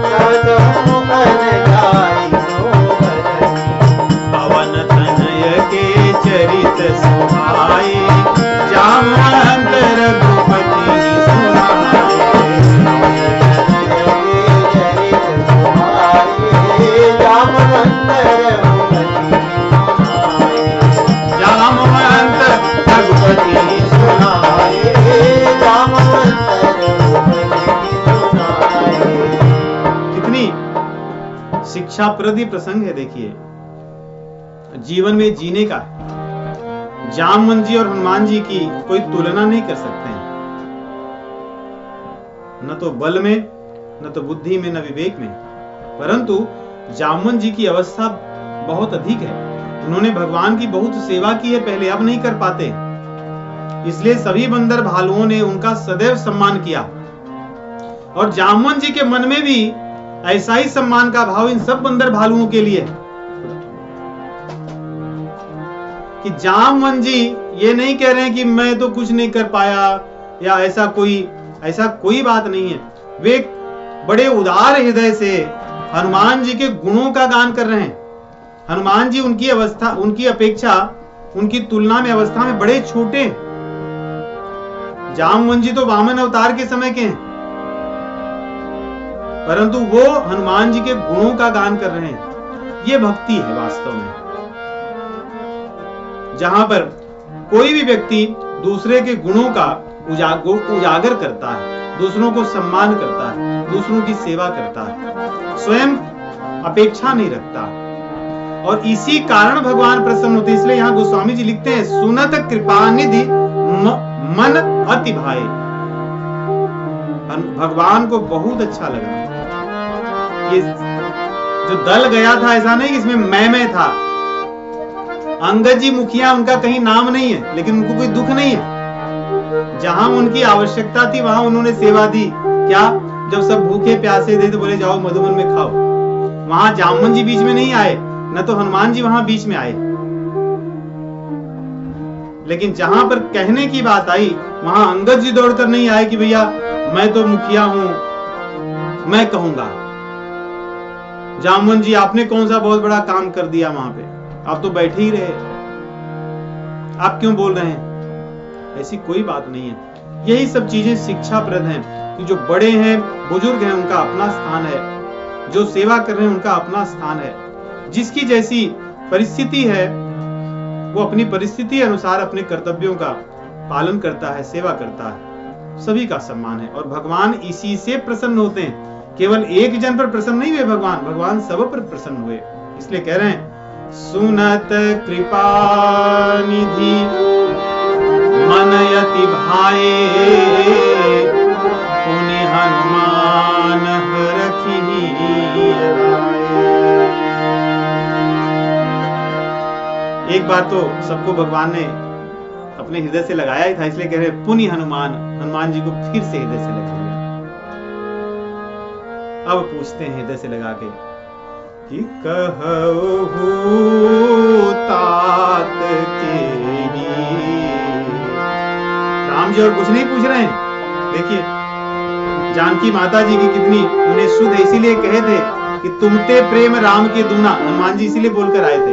सहस मुख न जाए सोवरनी। पवन तनय के चरित सुहाए, जामवंत रघुपति सुनाए। जामवंत रघुपति सुनाए। कितनी शिक्षाप्रद प्रसंग है। देखिए जीवन में जीने का जामवंत जी और हनुमान जी की कोई तुलना नहीं कर सकते हैं, न तो बल में, न तो बुद्धि में, न विवेक में। परंतु जामवंत जी की अवस्था बहुत अधिक है। उन्होंने भगवान की बहुत सेवा की है पहले, अब नहीं कर पाते, इसलिए सभी बंदर भालुओं ने उनका सदैव सम्मान किया। और जामवंत जी के मन में भी ऐसा ही सम्मान का भाव इन सब बंदर भालुओं के लिए कि जामवंत जी ये नहीं कह रहे हैं कि मैं तो कुछ नहीं कर पाया या ऐसा कोई बात नहीं है। वे बड़े उदार हृदय से हनुमान जी के गुणों का गान कर रहे हैं। हनुमान जी उनकी अवस्था, उनकी अपेक्षा, उनकी तुलना में अवस्था में बड़े छोटे हैं। जामवंत जी तो वामन अवतार के समय के हैं, परंतु वो हनुमान जी के गुणों का गान कर रहे हैं। ये भक्ति है वास्तव में, जहां पर कोई भी व्यक्ति दूसरे के गुणों का उजागर करता है, दूसरों को सम्मान करता है, दूसरों की सेवा करता है, स्वयं अपेक्षा नहीं रखता, और इसी कारण भगवान प्रसन्न होते। इसलिए यहाँ गोस्वामी जी लिखते हैं, सुनत कृपानिधि मन अति भाए। भगवान को बहुत अच्छा लगा। ये जो दल गया था, ऐसा नहीं कि इसमें मैं था। अंगद जी मुखिया, उनका कहीं नाम नहीं है, लेकिन उनको कोई दुख नहीं है। जहां उनकी आवश्यकता थी वहां उन्होंने सेवा दी। क्या, जब सब भूखे प्यासे थे तो बोले जाओ मधुबन में खाओ। वहां जामवंत जी बीच में नहीं आए, न तो हनुमान जी वहां बीच में आए। लेकिन जहां पर कहने की बात आई वहां अंगद जी दौड़कर नहीं आए कि भैया मैं तो मुखिया हूं, मैं कहूंगा। जामवंत जी आपने कौन सा बहुत बड़ा काम कर दिया वहां पे, आप तो बैठे ही रहे, आप क्यों बोल रहे हैं? ऐसी कोई बात नहीं है। यही सब चीजें शिक्षाप्रद हैं कि जो बड़े हैं, बुजुर्ग हैं, उनका अपना स्थान है, जो सेवा कर रहे हैं उनका अपना स्थान है। जिसकी जैसी परिस्थिति है वो अपनी परिस्थिति अनुसार अपने कर्तव्यों का पालन करता है, सेवा करता है, सभी का सम्मान है। और भगवान इसी से प्रसन्न होते हैं। केवल एक जन पर प्रसन्न नहीं हुए भगवान सब पर प्रसन्न हुए। इसलिए कह रहे हैं, सुनत कृपा निधि मन यति भाए, पुनि हनुमान रखी राय। एक बार तो सबको भगवान ने अपने हृदय से लगाया ही था, इसलिए कह रहे पुनि हनुमान जी को फिर से हृदय से लगा लिया। अब पूछते हैं हृदय से लगा के कि कहु तात के राम जी और कुछ नहीं पूछ रहे हैं। देखिए जानकी माता जी की कितनी उन्हें शुद्ध इसीलिए कहे थे कि तुमते प्रेम राम के दूना, हनुमान जी इसीलिए बोलकर आए थे।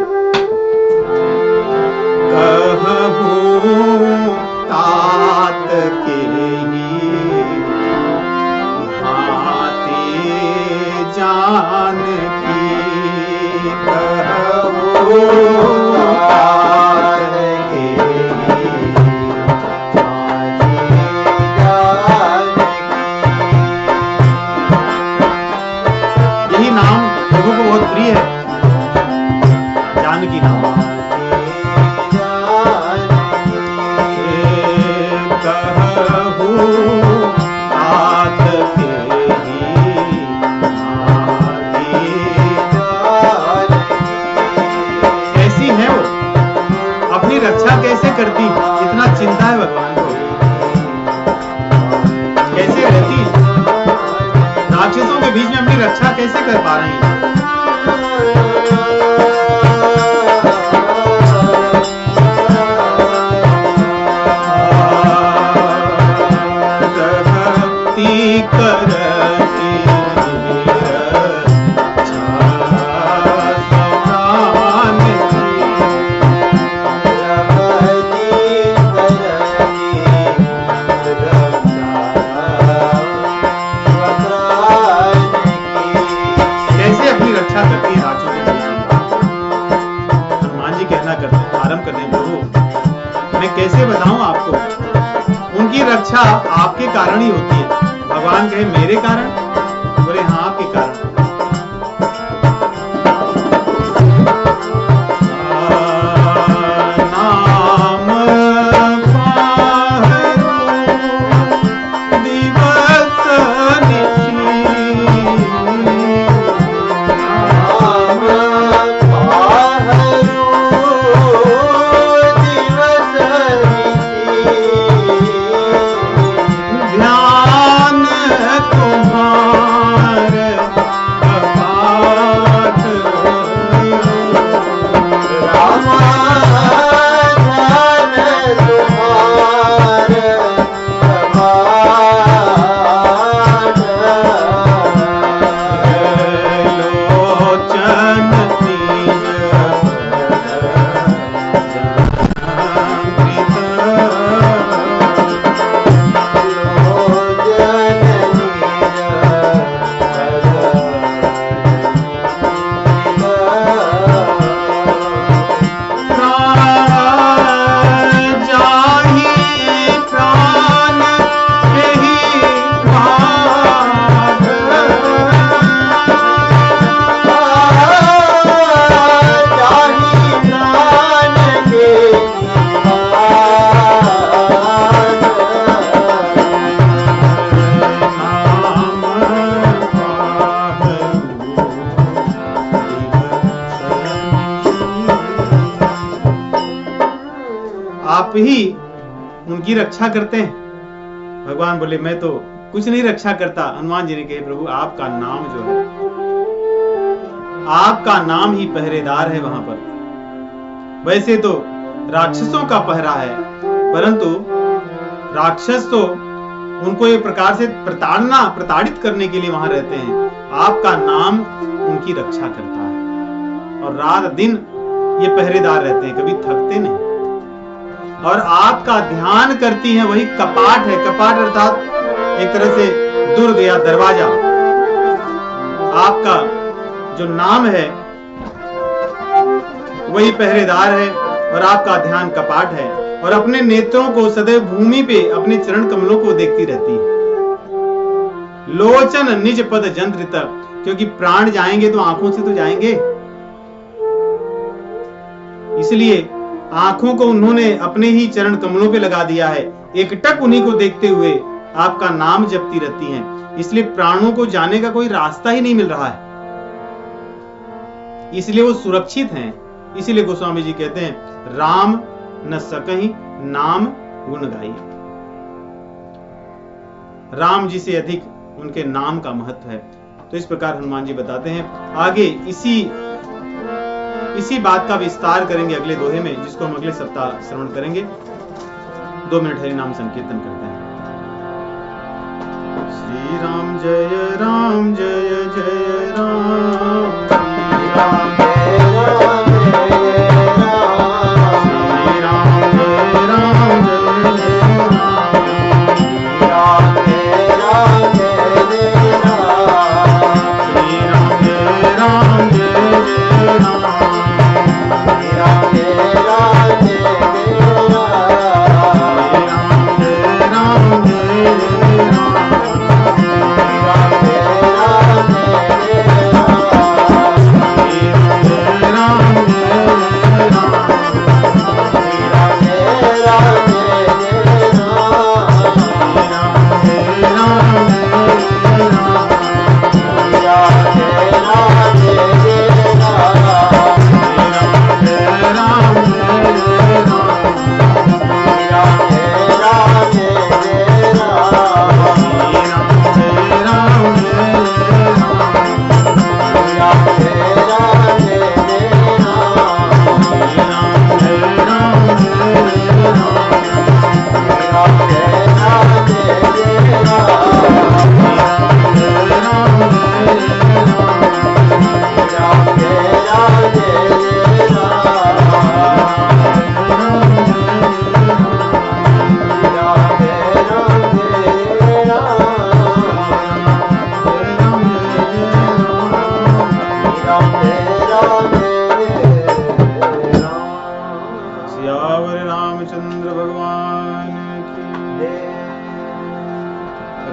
कहूं तात के भांति जानकी, कहूं तात के नाम प्रभु को बहुत प्रिय है, जानकी नाम। कैसी है वो, अपनी रक्षा कैसे करती, इतना चिंता है भगवान को, कैसे रहती, राक्षसों के बीच में अपनी रक्षा कैसे कर पा रही हैं। कैसे बताऊं आपको, उनकी रक्षा आपके कारण ही होती है। भगवान कहे मेरे कारण, बोले हाँ आपके कारण। आप ही उनकी रक्षा करते हैं। भगवान बोले मैं तो कुछ नहीं रक्षा करता। हनुमान जी ने कहे प्रभु आपका नाम जो है, आपका नाम ही पहरेदार है वहां पर। वैसे तो राक्षसों का पहरा है, परंतु राक्षस तो उनको एक प्रकार से प्रताड़ित करने के लिए वहां रहते हैं। आपका नाम उनकी रक्षा करता है और रात दिन ये पहरेदार रहते हैं, कभी थकते नहीं। और आपका ध्यान करती हैं, वही कपाट है। कपाट अर्थात एक तरह से दुर्ग या दरवाजा। आपका जो नाम है वही पहरेदार है और आपका ध्यान कपाट है। और अपने नेत्रों को सदैव भूमि पे अपने चरण कमलों को देखती रहती है। लोचन निज पद जंत्रित, क्योंकि प्राण जाएंगे तो आंखों से तो जाएंगे, इसलिए आंखों को उन्होंने अपने ही चरण कमलों पे लगा दिया है। एकटक उन्हीं को देखते हुए आपका नाम जपती रहती हैं, इसलिए प्राणों को जाने का कोई रास्ता ही नहीं मिल रहा है, इसलिए वो सुरक्षित हैं। इसलिए गोस्वामी जी कहते हैं राम न सकहि नाम गुण गाई। राम जी से अधिक उनके नाम का महत्व है। तो इस प्रकार हनुमान जी बताते हैं। आगे इसी बात का विस्तार करेंगे अगले दोहे में, जिसको हम अगले सप्ताह श्रवण करेंगे। 2 मिनट हरि नाम संकीर्तन करते हैं। श्री राम जय राम जय जय राम, श्री राम जय राम जय राम, श्री राम जय राम जय जय राम, जय राम जय राम, श्री राम जय राम जय जय राम, जय राम जय राम जय राम, जय राम सियावर रामचंद्र भगवान की।